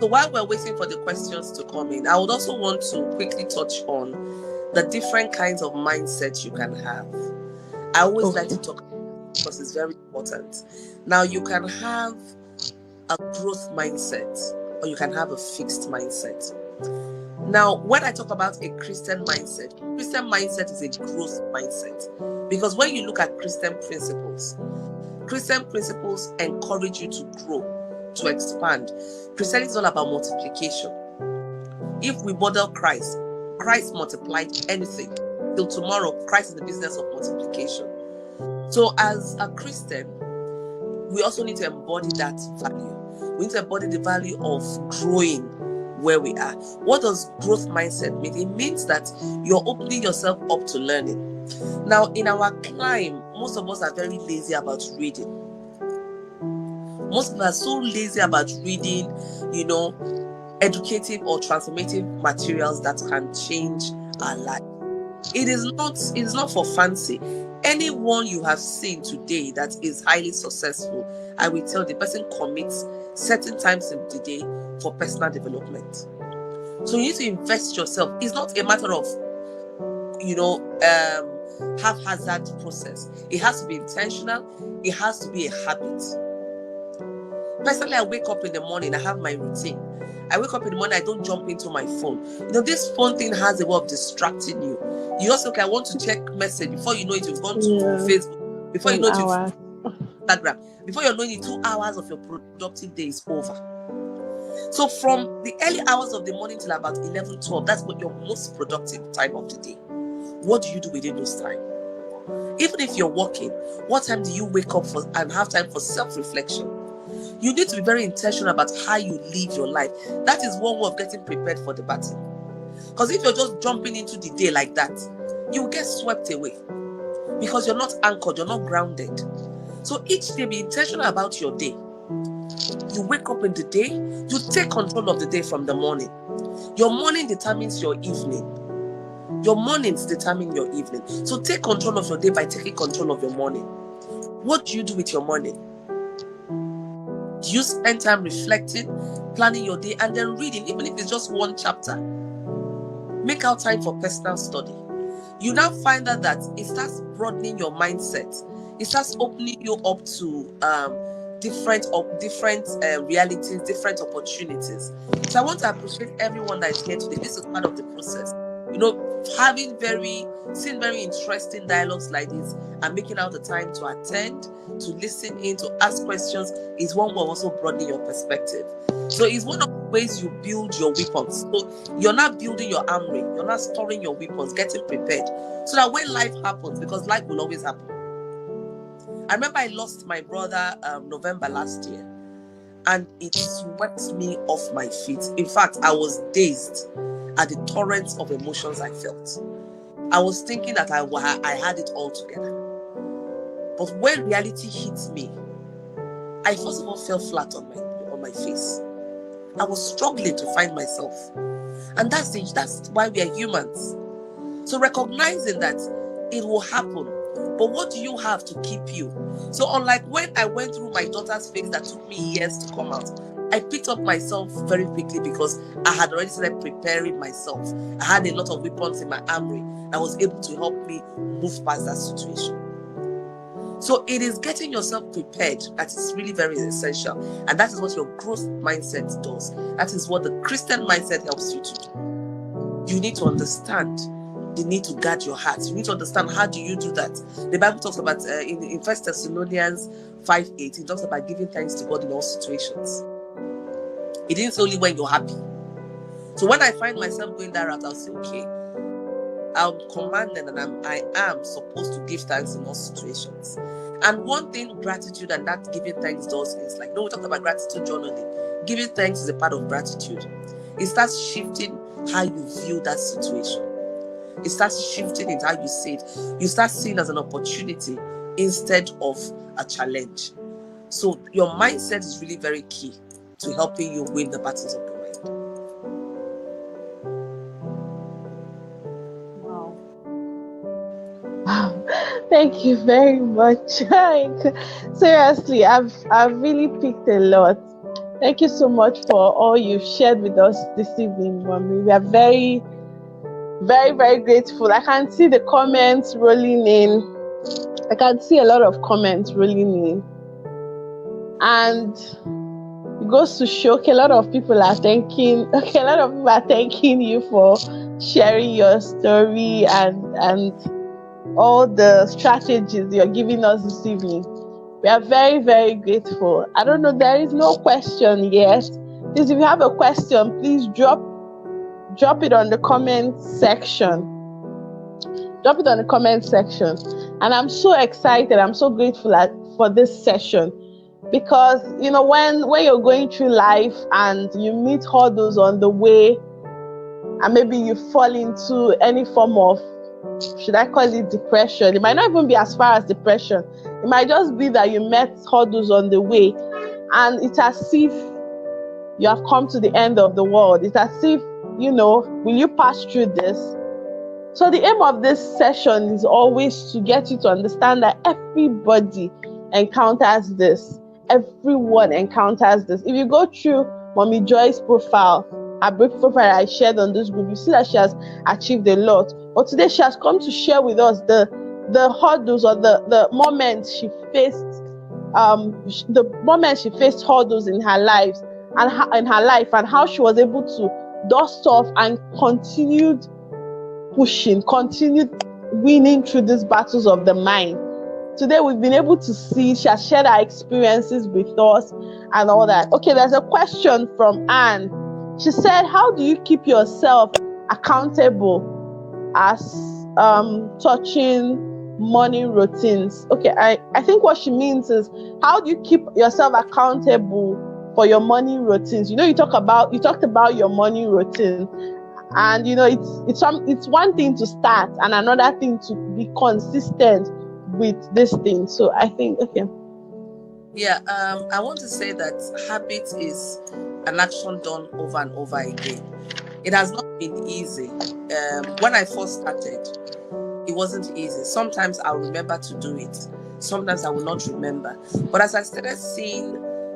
S3: So while we're waiting for the questions to come in, I would also want to quickly touch on the different kinds of mindsets you can have. I always like to talk about it because it's very important. Now, you can have a growth mindset or you can have a fixed mindset. Now, when I talk about a Christian mindset is a growth mindset. Because when you look at Christian principles encourage you to grow, to expand. Christianity is all about multiplication. If we model Christ multiplied anything. Till tomorrow, Christ is the business of multiplication. So as a Christian, we also need to embody that value. We need to embody the value of growing where we are. What does growth mindset mean? It means that you're opening yourself up to learning. Now, in our climb, most of us are very lazy about reading. Most of us are so lazy about reading, educative or transformative materials that can change our life. It is not for fancy. Anyone you have seen today that is highly successful, I will tell the person commits certain times in the day for personal development. So you need to invest yourself. It's not a matter of, haphazard process. It has to be intentional. It has to be a habit. Personally, I wake up in the morning, I have my routine. I wake up in the morning, I don't jump into my phone. This phone thing has a way of distracting you. You also, I want to check message. Before you know it, you've gone to Facebook. Before you know it, you've Instagram. Before you know it, 2 hours of your productive day is over. So from the early hours of the morning till about 11, 12, that's what your most productive time of the day. What do you do within those time? Even if you're working, what time do you wake up for and have time for self-reflection? You need to be very intentional about how you live your life. That is one way of getting prepared for the battle. Because if you're just jumping into the day like that, you will get swept away. Because you're not anchored, you're not grounded. So each day, be intentional about your day. You wake up in the day, you take control of the day from the morning. Your morning determines your evening. Your mornings determine your evening. So take control of your day by taking control of your morning. What do you do with your morning? Do you spend time reflecting, planning your day, and then reading, even if it's just one chapter? Make out time for personal study. You now find out that it starts broadening your mindset. It starts opening you up to different realities, different opportunities. So I want to appreciate everyone that is here today. This is part of the process. Seeing very interesting dialogues like this and making out the time to attend, to listen in, to ask questions is one way of also broadening your perspective. So it's one of the ways you build your weapons. So you're not building your armory, you're not storing your weapons, getting prepared. So that when life happens, because life will always happen. I remember I lost my brother November last year, and it swept me off my feet. In fact, I was dazed at the torrents of emotions I felt. I was thinking that I had it all together. But when reality hit me, I first of all fell flat on my face. I was struggling to find myself. And that's why we are humans. So recognizing that it will happen, but what do you have to keep you? So unlike when I went through my daughter's phase that took me years to come out, I picked up myself very quickly because I had already started preparing myself. I had a lot of weapons in my armory that was able to help me move past that situation. So it is getting yourself prepared that is really very essential. And that is what your growth mindset does. That is what the Christian mindset helps you to do. You need to understand the need to guard your heart. You need to understand how do you do that. The Bible talks about in 1 Thessalonians 5:8, it talks about giving thanks to God in all situations. It didn't say only when you're happy. So when I find myself going that route, I'll say, okay, I'm commanded and I am supposed to give thanks in all situations. And one thing gratitude and that giving thanks does is we talked about gratitude journaling. Giving thanks is a part of gratitude. It starts shifting how you view that situation. It starts shifting in how you see it. You start seeing it as an opportunity instead of a challenge. So your mindset is really very key to helping you win the battles of the mind.
S2: Wow. Thank you very much. Seriously, I've really picked a lot. Thank you so much for all you've shared with us this evening, Mommy. We are very, very, very grateful. I can see the comments rolling in. I can see a lot of comments rolling in. And it goes to show a lot of people are thanking you for sharing your story and all the strategies you're giving us this evening. We are very, very grateful. I don't know, there is no question yet. Please, if you have a question, please drop it on the comment section. Drop it on the comment section. And I'm so excited. I'm so grateful for this session. Because, when you're going through life and you meet hurdles on the way, and maybe you fall into any form of, should I call it depression? It might not even be as far as depression. It might just be that you met hurdles on the way, and it's as if you have come to the end of the world. It's as if, will you pass through this? So the aim of this session is always to get you to understand that everybody encounters this. Everyone encounters this. If you go through Mommy Joy's profile, her brief profile I shared on this group, you see that she has achieved a lot. But today she has come to share with us the hurdles or the moments she faced, the moments she faced hurdles in her lives and how she was able to dust off and continued pushing, continued winning through these battles of the mind. Today we've been able to see she has shared her experiences with us and all that. Okay, there's a question from Anne. She said, how do you keep yourself accountable as touching morning routines? Okay, I think what she means is, how do you keep yourself accountable for your morning routines? You talked about your morning routine, and it's one thing to start and another thing to be consistent with this thing. So I think, okay.
S3: Yeah, I want to say that habit is an action done over and over again. It has not been easy. When I first started, it wasn't easy. Sometimes I'll remember to do it. Sometimes I will not remember. But as I started seeing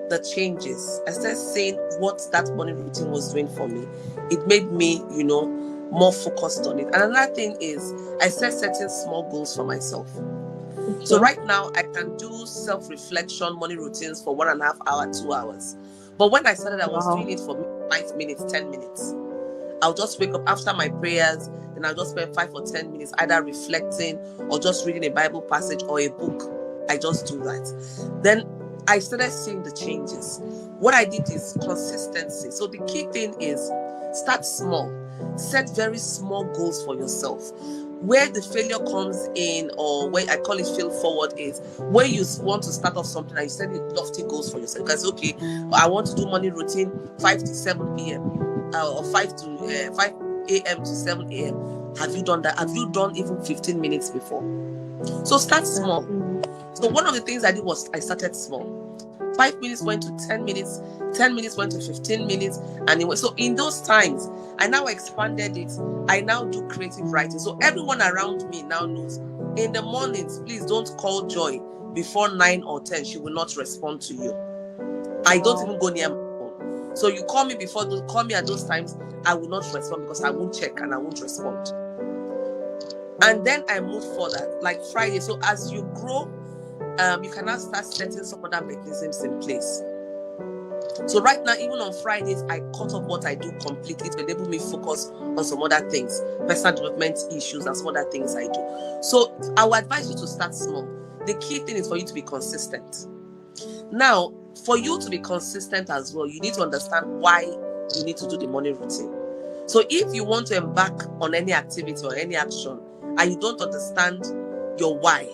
S3: the changes, I started seeing what that morning routine was doing for me, it made me, more focused on it. And another thing is, I set certain small goals for myself. So right now, I can do self-reflection morning routines for 1.5 hours, 2 hours. But when I started, I was doing it for 5 minutes, 10 minutes. I'll just wake up after my prayers, then I'll just spend 5 or 10 minutes either reflecting or just reading a Bible passage or a book. I just do that. Then I started seeing the changes. What I did is consistency. So the key thing is, start small. Set very small goals for yourself. Where the failure comes in, or where I call it fail forward, is where you want to start off something and you set lofty goals for yourself. Because, okay, I want to do morning routine 5 to 7 p.m. Or 5 a.m. to 7 a.m. Have you done that? Have you done even 15 minutes before? So start small. So one of the things I did was I started small. 5 minutes went to 10 minutes, 10 minutes went to 15 minutes, and so in those times, I now expanded it. I now do creative writing. So everyone around me now knows, in the mornings, please don't call Joy before 9 or 10. She will not respond to you. I don't even go near my phone. So you call me call me at those times, I will not respond because I won't check and I won't respond. And then I move further, like Friday. So as you grow, you can now start setting some other mechanisms in place. So right now, even on Fridays, I cut off what I do completely to enable me focus on some other things, personal development issues and some other things I do. So I would advise you to start small. The key thing is for you to be consistent. Now, for you to be consistent as well, you need to understand why you need to do the morning routine. So if you want to embark on any activity or any action and you don't understand your why,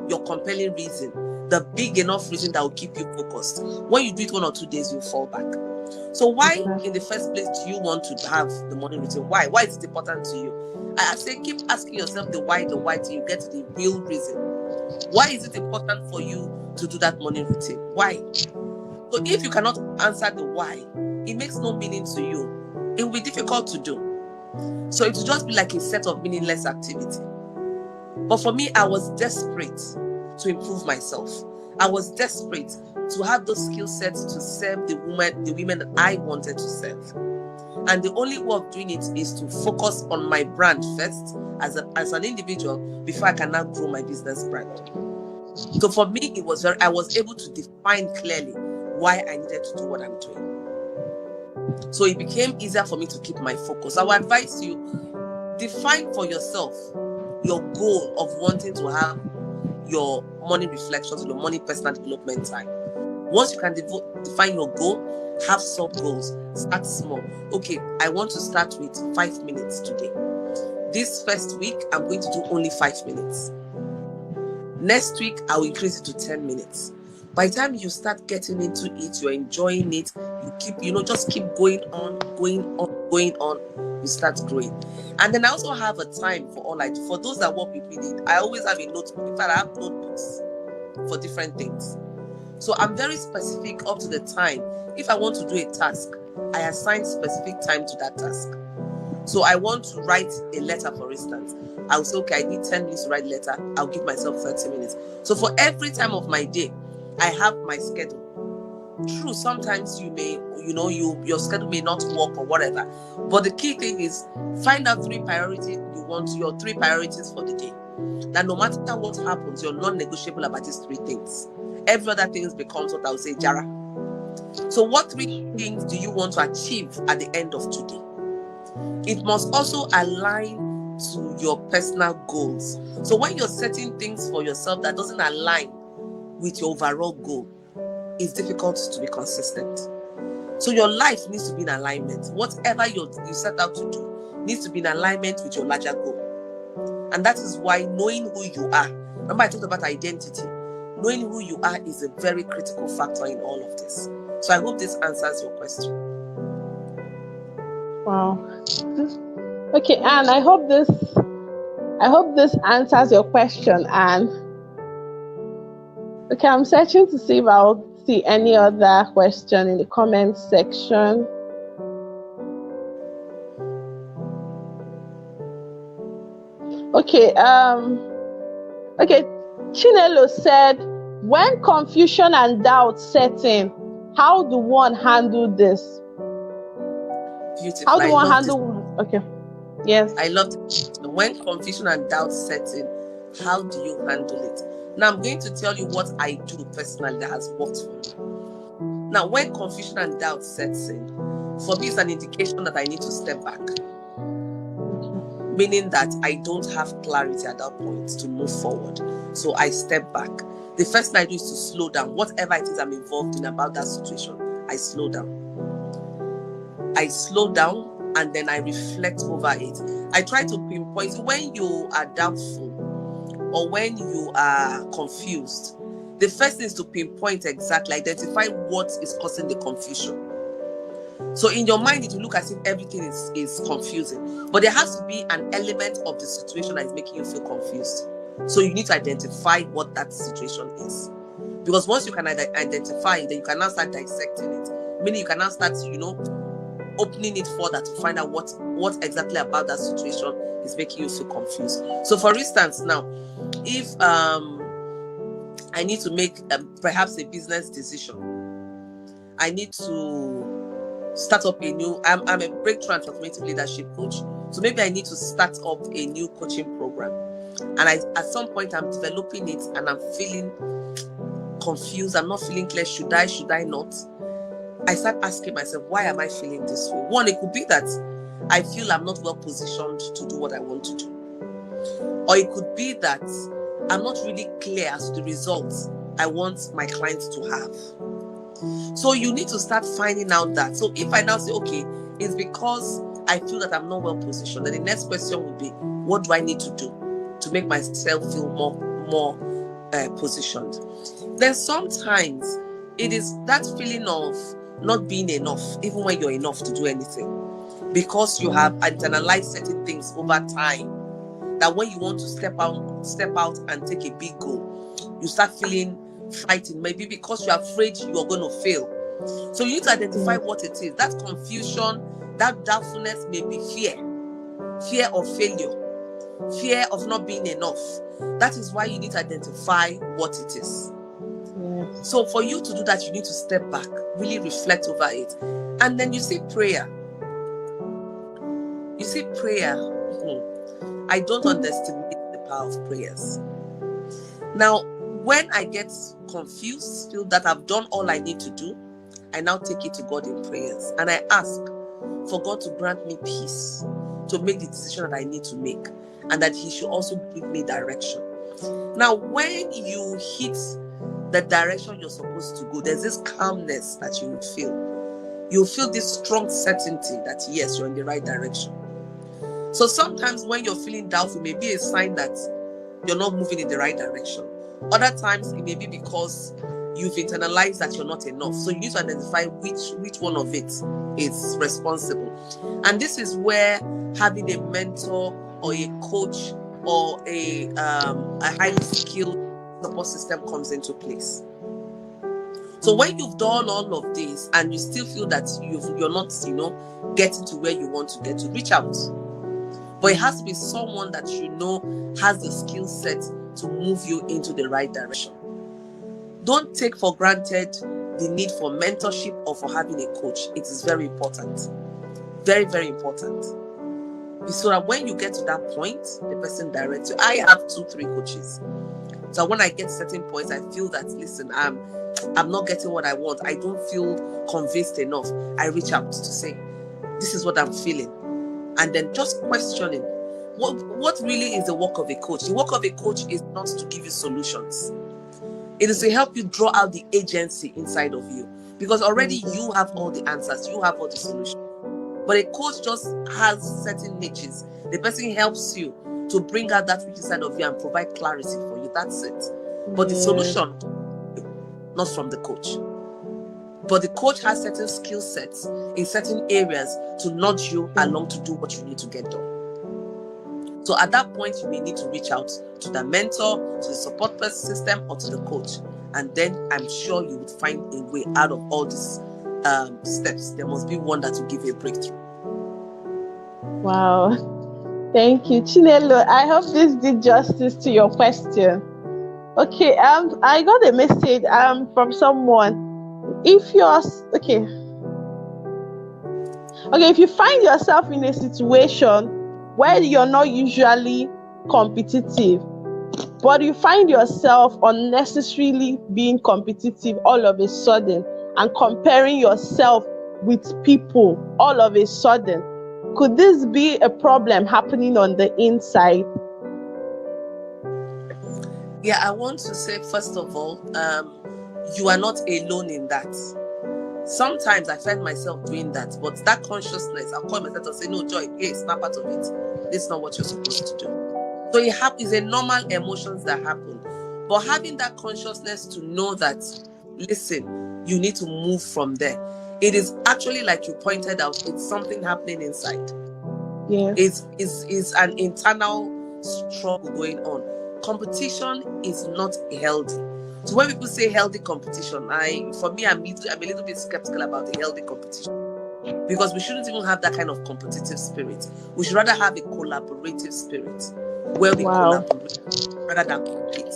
S3: your compelling reason, the big enough reason that will keep you focused, when you do it 1 or 2 days, you fall back. So why in the first place do you want to have the morning routine? Why is it important to you? I say keep asking yourself the why till you get to the real reason. Why is it important for you to do that morning routine? Why? So if you cannot answer the why, it makes no meaning to you. It will be difficult to do. So it will just be like a set of meaningless activity. But for me, I was desperate to improve myself. I was desperate to have those skill sets to serve the women that I wanted to serve. And the only way of doing it is to focus on my brand first as an individual before I can now grow my business brand. So for me, I was able to define clearly why I needed to do what I'm doing. So it became easier for me to keep my focus. I would advise you, define for yourself your goal of wanting to have your morning reflections, your morning personal development time. Once you can define your goal, have sub goals. Start small. Okay, I want to start with 5 minutes today. This first week, I'm going to do only 5 minutes. Next week, I will increase it to 10 minutes. By the time you start getting into it, you're enjoying it, just keep going on, you start growing. And then I also have a time for all I do. For those that work with me, I always have a notebook. In fact, I have notebooks for different things. So I'm very specific up to the time. If I want to do a task, I assign specific time to that task. So I want to write a letter, for instance. I'll say, okay, I need 10 minutes to write a letter. I'll give myself 30 minutes. So for every time of my day, I have my schedule. True, sometimes you may, your schedule may not work or whatever. But the key thing is find out your 3 priorities for the day. That no matter what happens, you're non-negotiable about these 3 things. Every other thing becomes what I would say, Jara. So what 3 things do you want to achieve at the end of today? It must also align to your personal goals. So when you're setting things for yourself that doesn't align with your overall goal, it's difficult to be consistent. So your life needs to be in alignment. Whatever you set out to do needs to be in alignment with your larger goal. And that is why knowing who you are, remember I talked about identity, knowing who you are is a very critical factor in all of this. So I hope this answers your question.
S2: Wow. Okay, Anne, I hope this answers your question, Anne. Okay, I'm searching to see if I'll see any other question in the comments section. Okay, Chinelo said, when confusion and doubt set in, how do one handle this?
S3: Beautiful.
S2: How do one handle this? Okay. Yes.
S3: I love it. When confusion and doubt set in, how do you handle it? Now I'm going to tell you what I do personally that has worked for me. Now, when confusion and doubt sets in, for me it's an indication that I need to step back. Meaning that I don't have clarity at that point to move forward. So I step back. The first thing I do is to slow down. Whatever it is I'm involved in about that situation, I slow down. And then I reflect over it. I try to pinpoint when you are doubtful or when you are confused. The first thing is to pinpoint exactly, identify what is causing the confusion. So in your mind, it will look as if everything is confusing. But there has to be an element of the situation that is making you feel confused. So you need to identify what that situation is. Because once you can identify it, then you can now start dissecting it. Meaning you can now start, opening it further to find out what exactly about that situation is making you feel confused. So for instance, now, if I need to make perhaps a business decision, I need to start up a new, I'm a breakthrough and transformative leadership coach. So maybe I need to start up a new coaching program. And at some point I'm developing it and I'm feeling confused. I'm not feeling clear. Should I not? I start asking myself, why am I feeling this way? One, it could be that I feel I'm not well positioned to do what I want to do. Or it could be that I'm not really clear as to the results I want my clients to have. So you need to start finding out that. So if I now say, okay, it's because I feel that I'm not well positioned, then the next question would be, what do I need to do to make myself feel more positioned? Then sometimes it is that feeling of not being enough, even when you're enough to do anything, because you have internalized certain things over time, that when you want to step out and take a big goal, you start feeling frightened, maybe because you're afraid you're going to fail. So you need to identify what it is. That confusion, that doubtfulness may be fear of failure, fear of not being enough. That is why you need to identify what it is. So for you to do that, you need to step back, really reflect over it. And then you see prayer. I don't underestimate the power of prayers. Now, when I get confused, feel that I've done all I need to do, I now take it to God in prayers. And I ask for God to grant me peace to make the decision that I need to make. And that He should also give me direction. Now, when you hit the direction you're supposed to go, there's this calmness that you would feel. You'll feel this strong certainty that yes, you're in the right direction. So sometimes when you're feeling doubtful, it may be a sign that you're not moving in the right direction. Other times it may be because you've internalized that you're not enough. So you need to identify which one of it is responsible. And this is where having a mentor or a coach or a highly skilled support system comes into place. So when you've done all of this and you still feel that you're not, getting to where you want to get to, reach out. But it has to be someone that has the skill set to move you into the right direction. Don't take for granted the need for mentorship or for having a coach. It is very important. Very, very important. So that when you get to that point, the person directs you. I have 2-3 coaches. So when I get to certain points, I feel that, listen, I'm not getting what I want. I don't feel convinced enough. I reach out to say, this is what I'm feeling. And then just questioning, what really is the work of a coach? The work of a coach is not to give you solutions. It is to help you draw out the agency inside of you. Because already you have all the answers. You have all the solutions. But a coach just has certain niches. The person helps you to bring out that which is inside of you and provide clarity for you. That's it. But the solution, not from the coach. But the coach has certain skill sets in certain areas to nudge you along to do what you need to get done. So at that point, you may need to reach out to the mentor, to the support system, or to the coach. And then I'm sure you would find a way out of all these steps. There must be one that will give you a breakthrough.
S2: Wow. Thank you, Chinelo. I hope this did justice to your question. Okay, I got a message from someone. If you find yourself in a situation where you're not usually competitive, but you find yourself unnecessarily being competitive all of a sudden and comparing yourself with people all of a sudden, could this be a problem happening on the inside?
S3: Yeah, I want to say, first of all, you are not alone in that. Sometimes I find myself doing that, but that consciousness, I'll call myself and say, no, Joy, hey, it's not part of it. This is not what you're supposed to do. So it happens, a normal emotions that happen. But having that consciousness to know that, listen, you need to move from there. It is actually, like you pointed out, it's something happening inside.
S2: Yeah.
S3: It's an internal struggle going on. Competition is not healthy. So when people say healthy competition, I'm a little bit skeptical about the healthy competition, because we shouldn't even have that kind of competitive spirit. We should rather have a collaborative spirit where we collaborate rather than compete.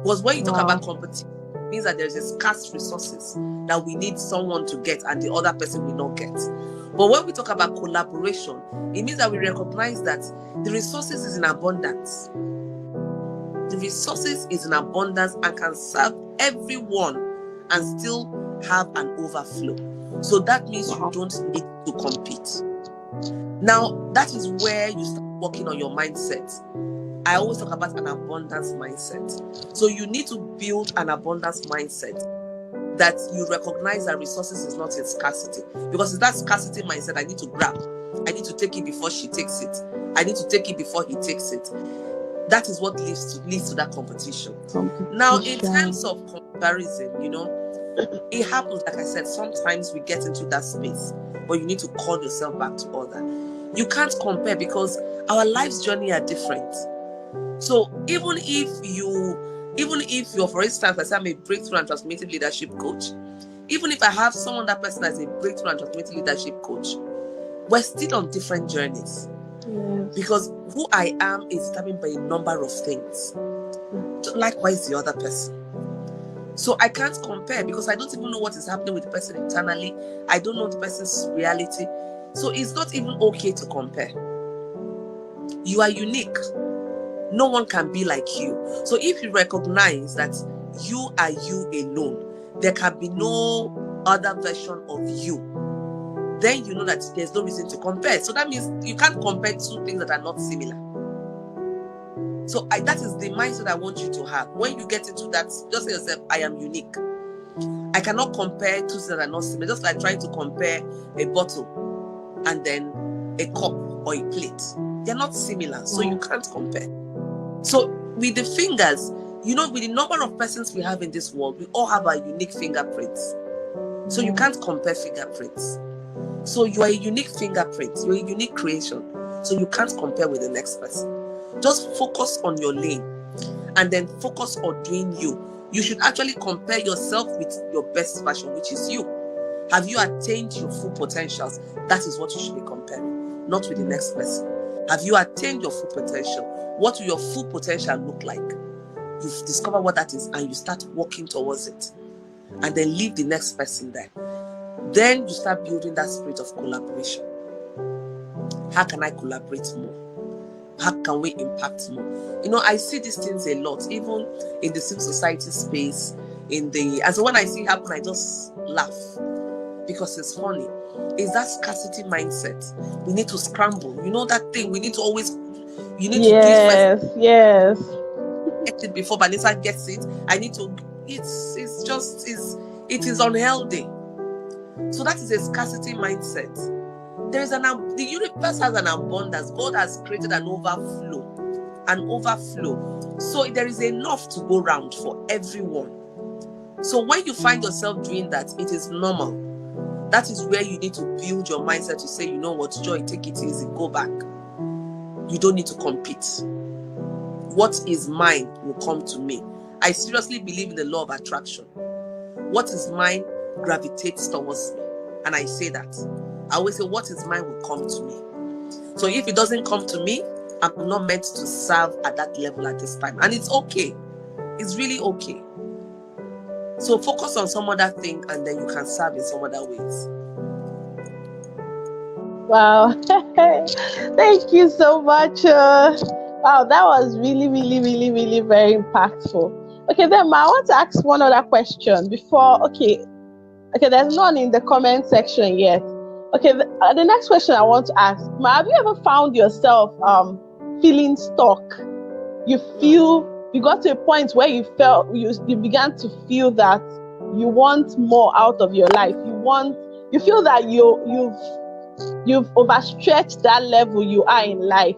S3: Because when you talk about competition, it means that there's a scarce resources that we need someone to get and the other person will not get. But when we talk about collaboration, it means that we recognize that the resources is in abundance. The resources is in abundance and can serve everyone and still have an overflow. So that means you don't need to compete. Now, that is where you start working on your mindset. I always talk about an abundance mindset. So you need to build an abundance mindset that you recognize that resources is not in scarcity. Because it's that scarcity mindset, I need to grab. I need to take it before she takes it. I need to take it before he takes it. That is what leads to that competition. Now, in terms of comparison, it happens, like I said, sometimes we get into that space, but you need to call yourself back to order. You can't compare because our life's journey are different. So even if you're, for instance, I say I'm a breakthrough and transformative leadership coach, even if I have someone, that person as a breakthrough and transformative leadership coach, we're still on different journeys.
S2: Yes.
S3: Because who I am is determined by a number of things. Likewise, the other person. So I can't compare because I don't even know what is happening with the person internally. I don't know the person's reality. So it's not even okay to compare. You are unique. No one can be like you. So if you recognize that you are you alone, there can be no other version of you, then you know that there's no reason to compare. So that means you can't compare two things that are not similar. So that is the mindset I want you to have. When you get into that, just say yourself, I am unique. I cannot compare two things that are not similar. Just like trying to compare a bottle and then a cup or a plate. They're not similar, so you can't compare. So with the fingers, with the number of persons we have in this world, we all have our unique fingerprints. So you can't compare fingerprints. So you are a unique fingerprint. You're a unique creation. So you can't compare with the next person. Just focus on your lane and then focus on doing you. You should actually compare yourself with your best version, which is you. Have you attained your full potentials? That is what you should be comparing, not with the next person. Have you attained your full potential? What will your full potential look like? You've discovered what that is, and you start working towards it, and then leave the next person there. Then you start building that spirit of collaboration. How can I collaborate more? How can we impact more? You know, I see these things a lot, even in the civil society space, and so when I see it happen, I just laugh because it's funny. It's that scarcity mindset. We need to scramble. You know that thing. We need to always. You need to do it first.
S2: Yes.
S3: Get it before Vanessa gets it. I need to. It is unhealthy. So that is a scarcity mindset. The universe has an abundance. God has created an overflow. So there is enough to go round for everyone. So when you find yourself doing that, it is normal. That is where you need to build your mindset to say, you know what, Joy, take it easy, go back. You don't need to compete. What is mine will come to me. I seriously believe in the law of attraction. What is mine gravitates towards me. And I say that. I always say, what is mine will come to me. So if it doesn't come to me, I'm not meant to serve at that level at this time. And it's okay. It's really okay. So focus on some other thing, and then you can serve in some other ways.
S2: Wow. Thank you so much. Wow, that was really, really, really, really very impactful. Okay, then I want to ask one other question before. Okay, there's none in the comment section yet. Okay, the next question I want to ask, have you ever found yourself feeling stuck? You got to a point where you began to feel that you want more out of your life. You feel that you've overstretched that level you are in life.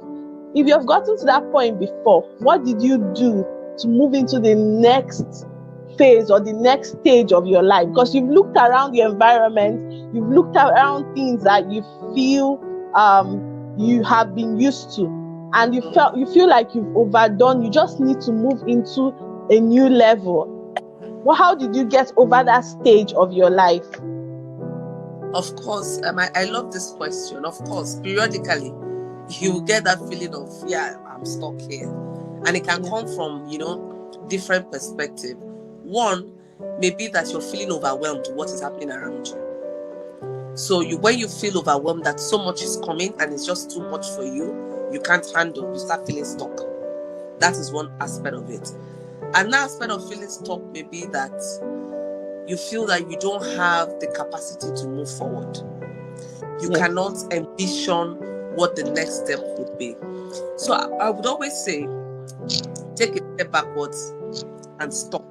S2: If you've gotten to that point before, what did you do to move into the next phase or the next stage of your life? Because you've looked around the environment, you've looked around things that you feel you have been used to, and you feel like you've overdone. You just need to move into a new level. Well, how did you get over that stage of your life?
S3: Of course, I love this question. Of course, periodically, you get that feeling of, I'm stuck here. And it can come from, different perspective. One, maybe that you're feeling overwhelmed with what is happening around you. So when you feel overwhelmed that so much is coming and it's just too much for you, you can't handle, you start feeling stuck. That is one aspect of it. Another aspect of feeling stuck may be that you feel that you don't have the capacity to move forward. You cannot envision what the next step would be. So I would always say, take a step backwards and stop.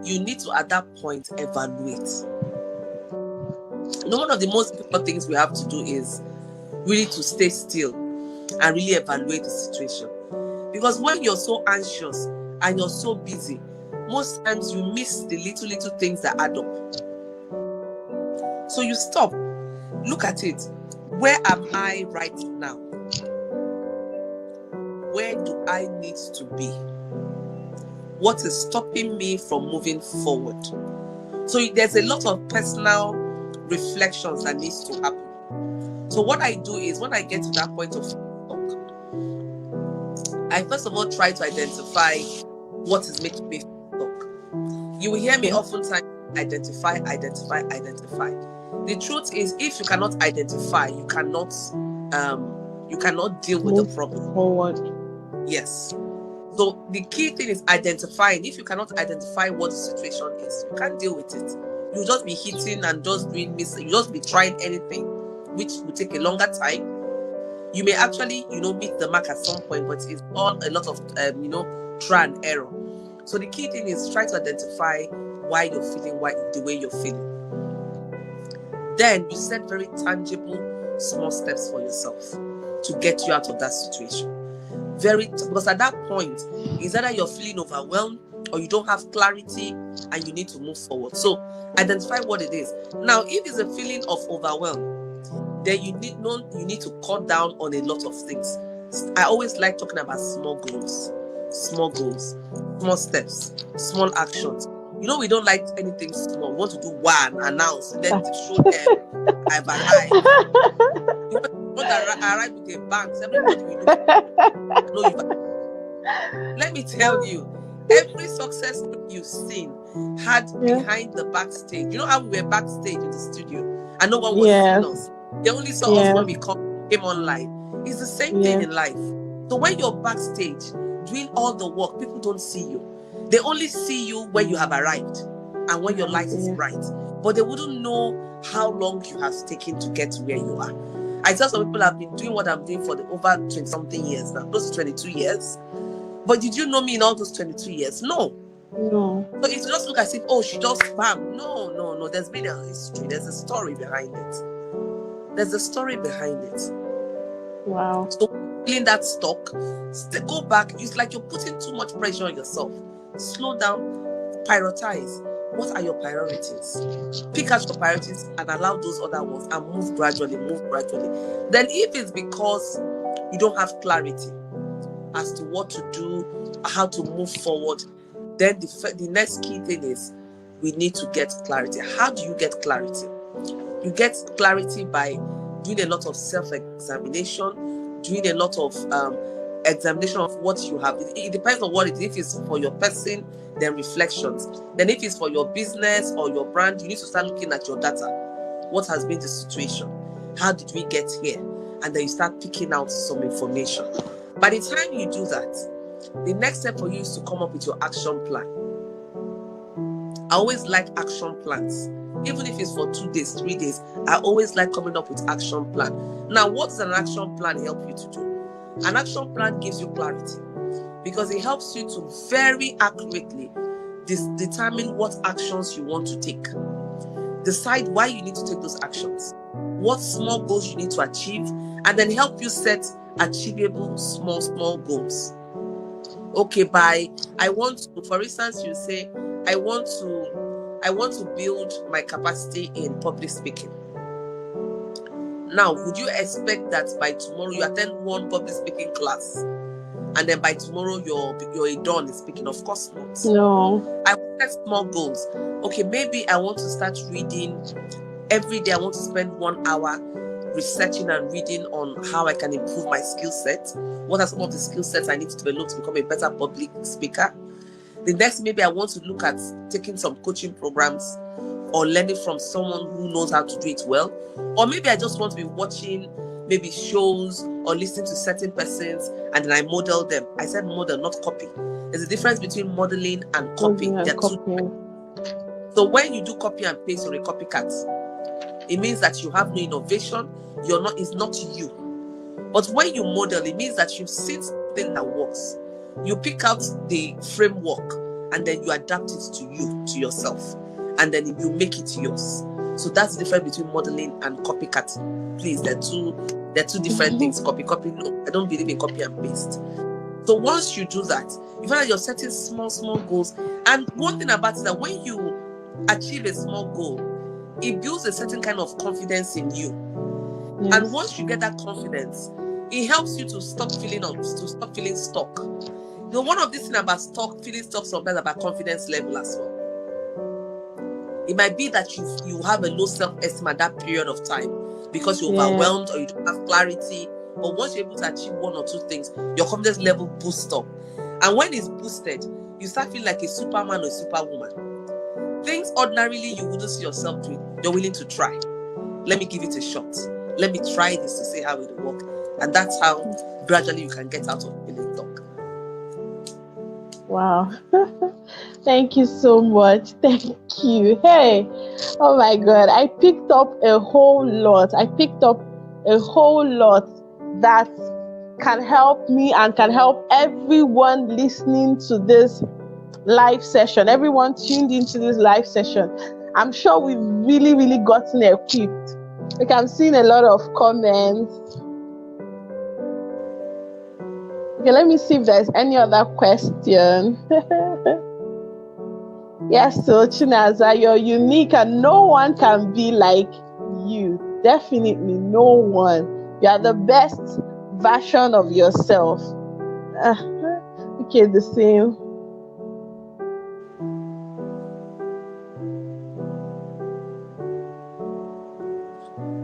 S3: You need to, at that point, evaluate. One of the most important things we have to do is really to stay still and really evaluate the situation. Because when you're so anxious and you're so busy, most times you miss the little things that add up. So you stop, look at it. Where am I right now? Where do I need to be? What is stopping me from moving forward? So there's a lot of personal reflections that needs to happen. So what I do is, when I get to that point of talk, I first of all try to identify what is making me stuck. You will hear me oftentimes identify. The truth is, if you cannot identify, you cannot deal with the problem.
S2: Forward.
S3: Yes. So the key thing is identifying. If you cannot identify what the situation is, you can't deal with it. You'll just be hitting and just doing missing. You'll just be trying anything, which will take a longer time. You may actually, meet the mark at some point, but it's all a lot of, try and error. So the key thing is try to identify why you're feeling the way you're feeling. Then you set very tangible, small steps for yourself to get you out of that situation. Because at that point, it's either you're feeling overwhelmed or you don't have clarity and you need to move forward. So identify what it is. Now, if it's a feeling of overwhelm, then you need to cut down on a lot of things. I always like talking about small goals. small goals, small steps, small actions. You know, we don't like anything small. We want to do one, announce, then to show them I've arrived. You want to arrive with a bang, so everybody will look at you. Know you've arrived. Let me tell you, every success you've seen had behind the backstage. You know how we were backstage in the studio and no one was seeing us. They only saw us when we came online. It's the same thing in life. So when you're backstage doing all the work, people don't see you. They only see you when you have arrived and when your light is bright. But they wouldn't know how long you have taken to get to where you are. I tell some people I've been doing what I'm doing for the over 20-something years now, close to 22 years. But did you know me in all those 22 years? No. So it just look as if, oh, she just bam. No. There's been a history. There's a story behind it. There's a story behind it.
S2: Wow.
S3: So feeling that stock, go back. It's like you're putting too much pressure on yourself. Slow down, prioritize. What are your priorities? Pick out your priorities and allow those other ones and move gradually. Then if it's because you don't have clarity as to what to do, how to move forward, then the next key thing is we need to get clarity. How do you get clarity? You get clarity by doing a lot of self-examination, doing a lot of examination of what you have. It depends on what it is. If it's for your person, then reflections. Then if it's for your business or your brand, you need to start looking at your data. What has been the situation? How did we get here? And then you start picking out some information. By the time you do that, the next step for you is to come up with your action plan. I always like action plans. Even if it's for 2 days, 3 days, I always like coming up with action plan. Now, what does an action plan help you to do? An action plan gives you clarity because it helps you to very accurately determine what actions you want to take. Decide why you need to take those actions, what small goals you need to achieve, and then help you set achievable small goals. Okay, for instance, you say, I want to build my capacity in public speaking. Now, would you expect that by tomorrow you attend one public speaking class and then by tomorrow you're a done in speaking? Of course not.
S2: No.
S3: I will set small goals. Okay, maybe I want to start reading every day. I want to spend 1 hour researching and reading on how I can improve my skill set. What are some of the skill sets I need to develop to become a better public speaker? The next, maybe I want to look at taking some coaching programs or learning from someone who knows how to do it well. Or maybe I just want to be watching maybe shows or listening to certain persons and then I model them. I said model, not copy. There's a difference between modeling and copying. So when you do copy and paste, you're a copycat. It means that you have no innovation. It's not you. But when you model, it means that you've seen something that works. You pick out the framework and then you adapt it to you, to yourself. And then you make it yours. So that's the difference between modeling and copycat. Please, they're two different things. Copy. No, I don't believe in copy and paste. So once you do that, you find that you're setting small goals. And one thing about it is that when you achieve a small goal, it builds a certain kind of confidence in you. Yes. And once you get that confidence, it helps you to stop feeling stuck. You know, one of these things about feeling stuck sometimes about confidence level as well. It might be that you have a low self-esteem at that period of time because you're overwhelmed or you don't have clarity. But once you're able to achieve 1 or 2 things, your confidence level boosts up. And when it's boosted, you start feeling like a superman or a superwoman. Things ordinarily you wouldn't see yourself doing, you're willing to try. Let me give it a shot. Let me try this to see how it will work. And that's how gradually you can get out of feeling stuck.
S2: Wow. Thank you so much. Thank you. Hey, oh my God. I picked up a whole lot that can help me and can help everyone listening to this live session, everyone tuned into this live session. I'm sure we've really gotten equipped. Like, I'm seeing a lot of comments. Okay, let me see if there's any other question. Yes, so Chinaza, you're unique and no one can be like you. Definitely no one. You are the best version of yourself. Okay, the same.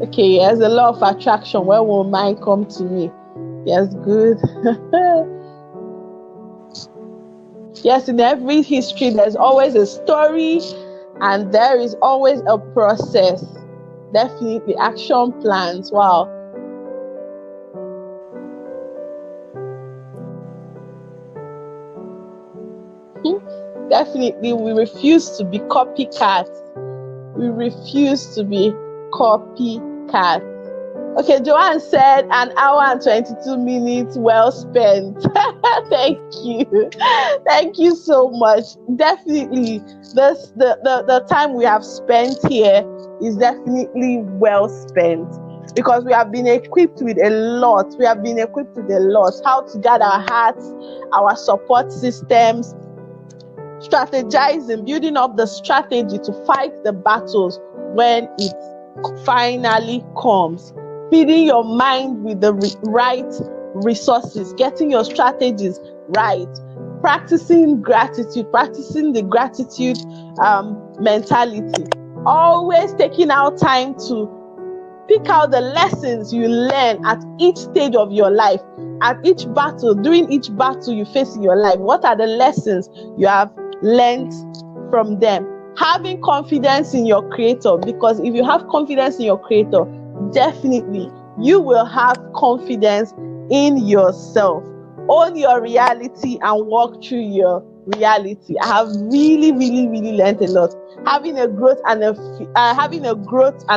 S2: Okay, yes, a law of attraction. Where will mine come to me? Yes, good. Yes, in every history, there's always a story and there is always a process. Definitely, action plans. Wow. Definitely, we refuse to be copycats. We refuse to be copycats. Okay, Joanne said 1 hour and 22 minutes well spent. Thank you. Thank you so much. Definitely, the time we have spent here is definitely well spent because we have been equipped with a lot. We have been equipped with a lot. How to guard our hearts, our support systems, strategizing, building up the strategy to fight the battles when it finally comes, feeding your mind with the right resources, getting your strategies right, practicing gratitude, practicing the gratitude mentality, always taking out time to pick out the lessons you learn at each stage of your life, at each battle, during each battle you face in your life. What are the lessons you have learned from them? Having confidence in your creator, because if you have confidence in your creator, definitely you will have confidence in yourself. Own your reality and walk through your reality. I have really learned a lot. Having a growth and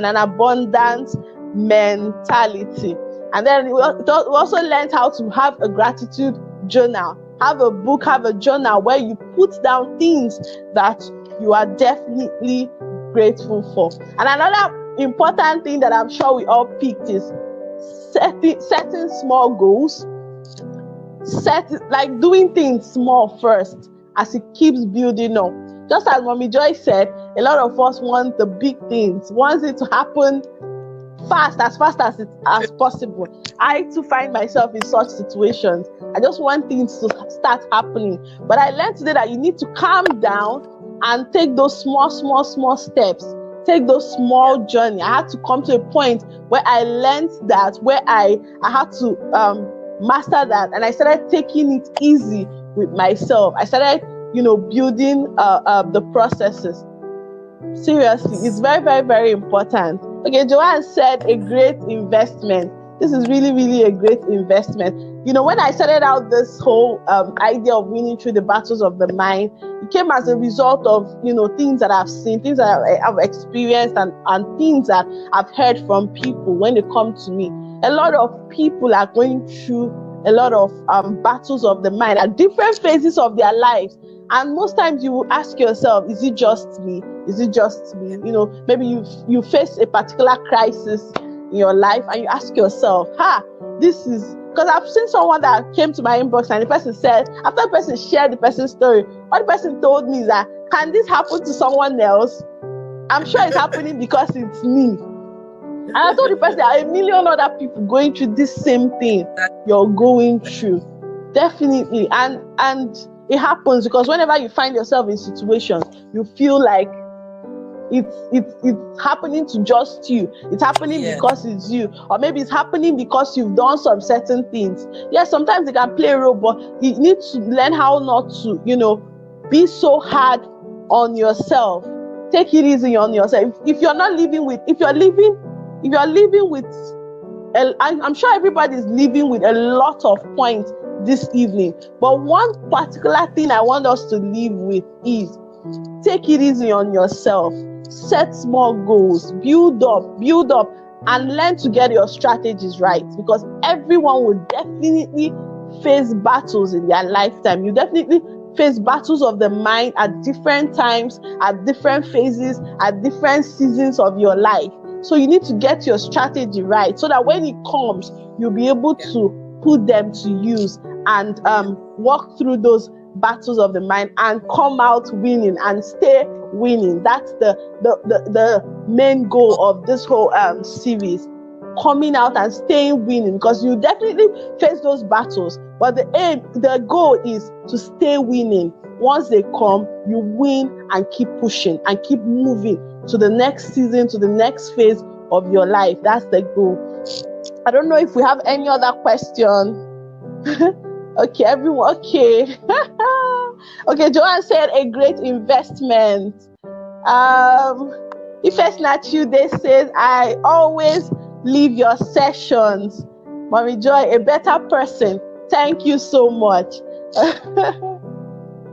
S2: an abundant mentality. And then we also learned how to have a gratitude journal. Have a book, have a journal where you put down things that you are definitely grateful for. And another important thing that I'm sure we all picked is setting small goals. Like doing things small first as it keeps building up. Just as Mommy Joy said, a lot of us want the big things, want it to happen as fast as possible. I too find myself in such situations. I just want things to start happening. But I learned today that you need to calm down and take those small steps. Take those small journey. I had to come to a point where I learned that, where I had to master that, and I started taking it easy with myself. I started, building the processes. Seriously, it's very important. Okay, Joanne said a great investment. This is really a great investment. When I started out this whole idea of winning through the battles of the mind, it came as a result of things that I've seen, things that I've experienced, and things that I've heard from people when they come to me. A lot of people are going through a lot of battles of the mind at different phases of their lives. And most times you will ask yourself, is it just me? Is it just me? Maybe you face a particular crisis in your life and you ask yourself, this is, because I've seen someone that came to my inbox and the person said, after the person shared the person's story, what the person told me is that, can this happen to someone else? I'm sure it's happening because it's me. And I told the person, there are a million other people going through this same thing you're going through. Definitely. And it happens because whenever you find yourself in situations, you feel like it's happening to just you. It's happening because it's you. Or maybe it's happening because you've done some certain things. Yes, sometimes they can play a role, but you need to learn how not to, be so hard on yourself. Take it easy on yourself. If you're living with, I'm sure everybody's living with a lot of points this evening. But one particular thing I want us to live with is take it easy on yourself. Set small goals, build up, and learn to get your strategies right, because everyone will definitely face battles in their lifetime. You definitely face battles of the mind at different times, at different phases, at different seasons of your life. So you need to get your strategy right so that when it comes, you'll be able to put them to use and walk through those battles of the mind and come out winning and stay winning. That's the main goal of this whole series. coming out and staying winning, because you definitely face those battles, but the goal is to stay winning. Once they come, you win and keep pushing and keep moving to the next season, to the next phase of your life. That's the goal. I don't know if we have any other question. Okay, everyone. Okay. Okay, Joanne said a great investment. Ifes Nachude says, I always leave your sessions. Mommy Joy, a better person. Thank you so much.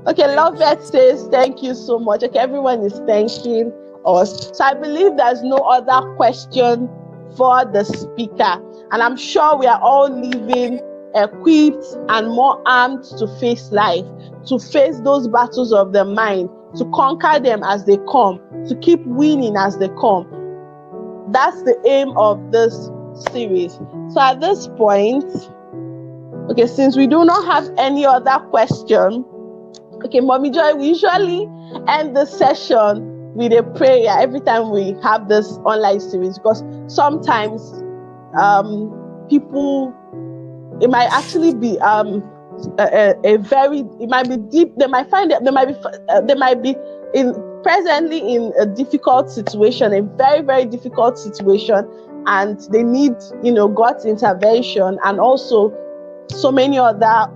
S2: Okay, Lovette says, thank you so much. Okay, everyone is thanking us. So I believe there's no other question for the speaker. And I'm sure we are all leaving equipped and more armed to face life, to face those battles of the mind, to conquer them as they come, to keep winning as they come. That's the aim of this series. So at this point, okay, since we do not have any other question, okay, Mommy Joy, we usually end the session with a prayer every time we have this online series, because sometimes people, it might actually be it might be deep. They might find that they might be presently in a difficult situation, a very, very difficult situation, and they need, God's intervention, and also so many other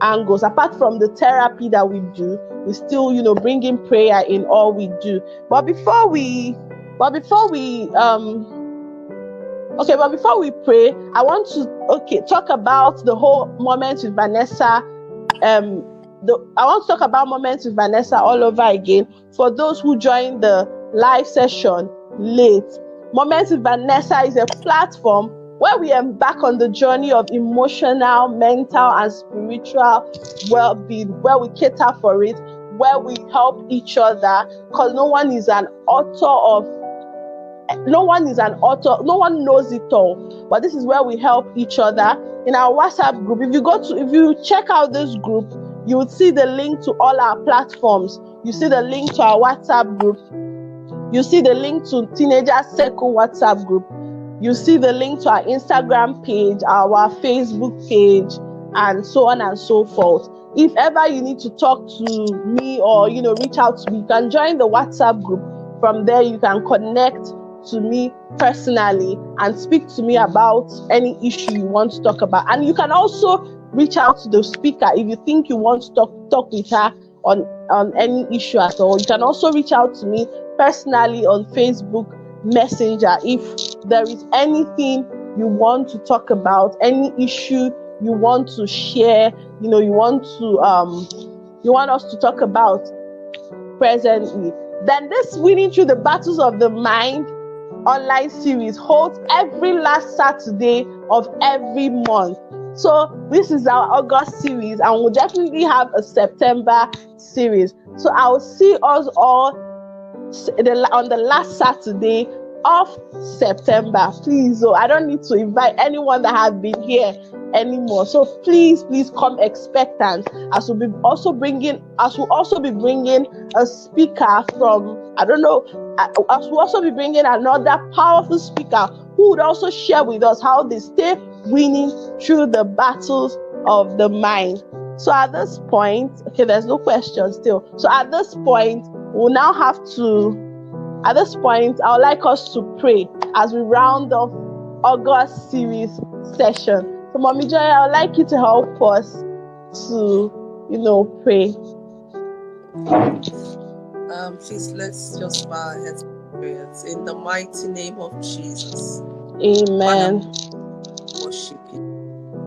S2: angles. Apart from the therapy that we do, we still, bring in prayer in all we do. But before we pray, I want to talk about the whole Moments with Vanessa. I want to talk about Moments with Vanessa all over again for those who joined the live session late. Moments with Vanessa is a platform where we embark on the journey of emotional, mental, and spiritual well-being, where we cater for it, where we help each other, because no one knows it all, but this is where we help each other. In our WhatsApp group, if you check out this group, you will see the link to all our platforms. You see the link to our WhatsApp group. You see the link to Teenager Circle WhatsApp group. You see the link to our Instagram page, our Facebook page, and so on and so forth. If ever you need to talk to me or reach out to me, you can join the WhatsApp group. From there, you can connect to me personally and speak to me about any issue you want to talk about. And you can also reach out to the speaker if you think you want to talk with her on any issue at all. You can also reach out to me personally on Facebook Messenger if there is anything you want to talk about, any issue you want to share, you want us to talk about presently. Then this Winning Through the Battles of the Mind online series holds every last Saturday of every month. So this is our August series, and we'll definitely have a September series. So I'll see us all on the last Saturday of September. Please, so I don't need to invite anyone that has been here anymore. So please come expectant, as we'll also be bringing a speaker from, as we'll also be bringing another powerful speaker who would also share with us how they stay winning through the battles of the mind. So at this point, okay, there's no question still. So at this point, I would like us to pray as we round off August series session. So Mommy Joy, I would like you to help us to, pray.
S3: Please, let's just bow our heads in prayers. In the mighty name of Jesus.
S2: Amen.
S3: Father, we worship you.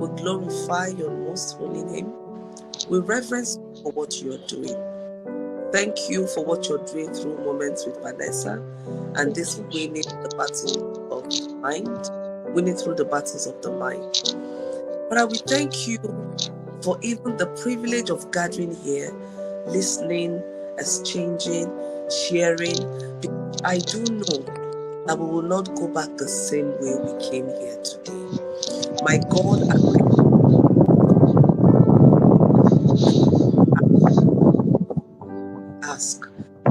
S3: We glorify your most holy name. We reverence you for what you are doing. Thank you for what you're doing through Moments with Vanessa and this winning the battle of the mind, winning through the battles of the mind. Father, we thank you for even the privilege of gathering here, listening, exchanging, sharing, because I do know that we will not go back the same way we came here today. My God and my ask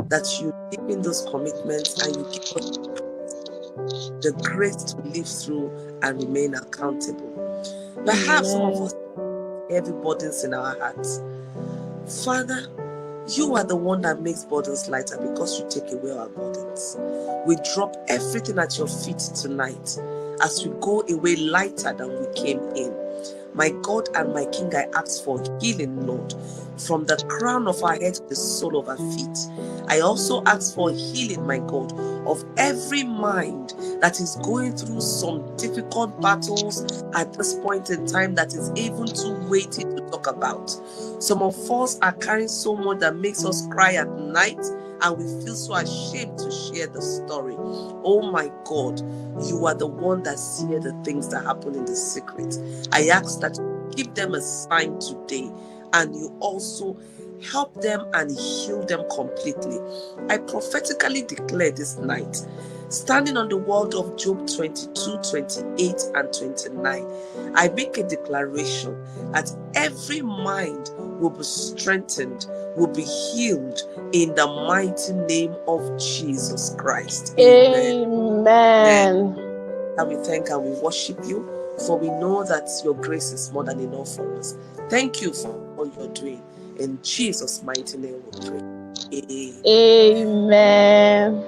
S3: that you deepen those commitments and you give us the grace to live through and remain accountable. Perhaps some of us have heavy burdens in our hearts. Father, you are the one that makes burdens lighter because you take away our burdens. We drop everything at your feet tonight as we go away lighter than we came in. My God and my King, I ask for healing, Lord, from the crown of our head to the sole of our feet. I also ask for healing, my God, of every mind that is going through some difficult battles at this point in time that is even too weighty to talk about. Some of us are carrying so much that makes us cry at night, and we feel so ashamed to share the story. Oh my God, you are the one that sees the things that happen in the secret. I ask that you give them a sign today, and you also help them and heal them completely. I prophetically declare this night, standing on the word of Job 22, 28 and 29, I make a declaration that every mind will be strengthened, will be healed in the mighty name of Jesus Christ.
S2: Amen.
S3: And we thank and we worship you, for we know that your grace is more than enough for us. Thank you for all you're doing. In Jesus' mighty name we pray.
S2: Amen.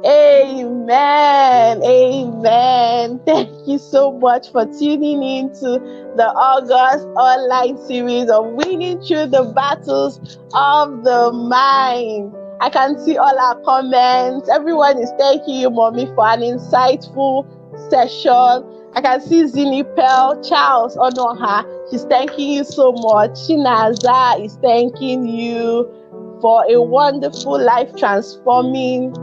S2: Amen. Amen. Thank you so much for tuning in to the August online series of Winning Through the Battles of the Mind. I can see all our comments. Everyone is thanking you, Mommy, for an insightful session. I can see Zinipel, Charles Onoha. She's thanking you so much. Shinaza is thanking you for a wonderful life transforming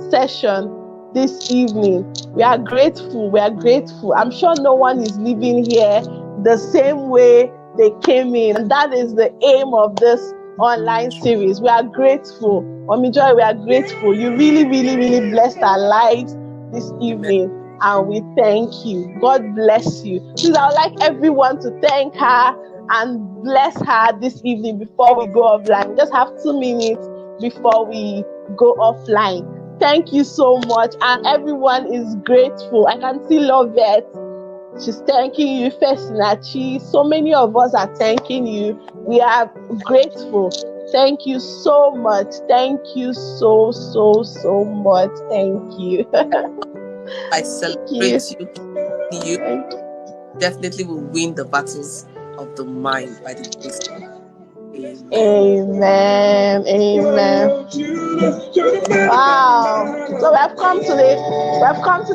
S2: session this evening. We are grateful. We are grateful. I'm sure no one is leaving here the same way they came in, and that is the aim of this online series. We are grateful. Mommy Joy, we are grateful. You really, really, really blessed our lives this evening, and we thank you. God bless you. Please, I would like everyone to thank her and bless her this evening before we go offline. We just have 2 minutes before we go offline. Thank you so much, and everyone is grateful. I can see Lovette. She's thanking you, Fesinachi. So many of us are thanking you. We are grateful. Thank you so much. Thank you so much. Thank you.
S3: I celebrate you. Definitely will win the battles of the mind by the grace of God.
S2: Amen. Amen. Wow. So we have come to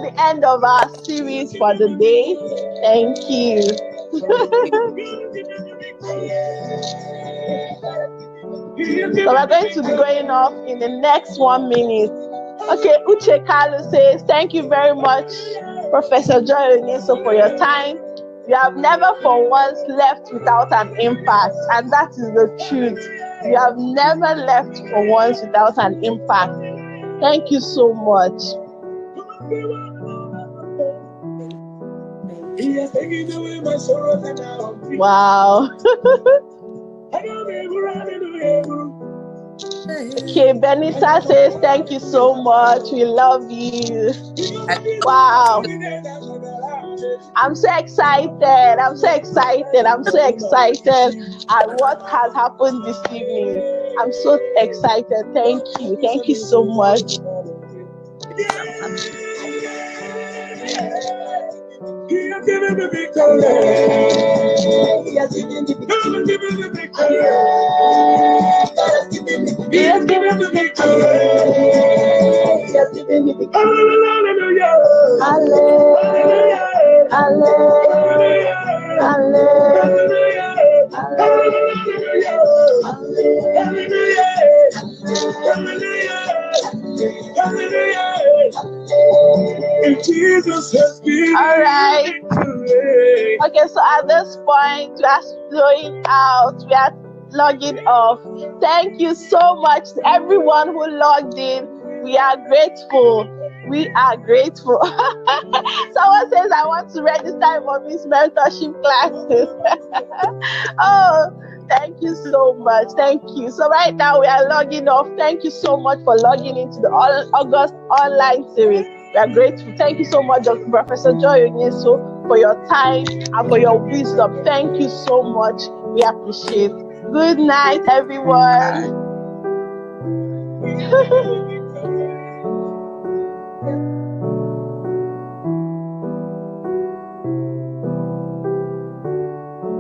S2: the end of our series for the day. Thank you. So we're going to be going off in the next 1 minute. Okay, Uche Kalu says, thank you very much, Professor Joy Onyeso, for your time. You have never for once left without an impact, and that is the truth. You have never left for once without an impact. Thank you so much. Wow. Okay, Benita says, thank you so much. We love you. Wow. I'm so excited. I'm so excited at what has happened this evening. I'm so excited. Thank you. Thank you so much. He has given me victory. He has given me victory. He has given me victory. He has given me victory. Hallelujah. Hallelujah. Hallelujah. Hallelujah. Jesus has been. All right. Okay, so at this point, we are flowing out. We are logging off. Thank you so much to everyone who logged in. We are grateful. We are grateful. Someone says, I want to register for Miss Mentorship classes. Oh, thank you so much. Thank you. So right now we are logging off. Thank you so much for logging into the August online series. We are grateful. Thank you so much, Dr. Professor Joy Onyeso, for your time and for your wisdom. Thank you so much. We appreciate. Good night, everyone.
S3: Bye.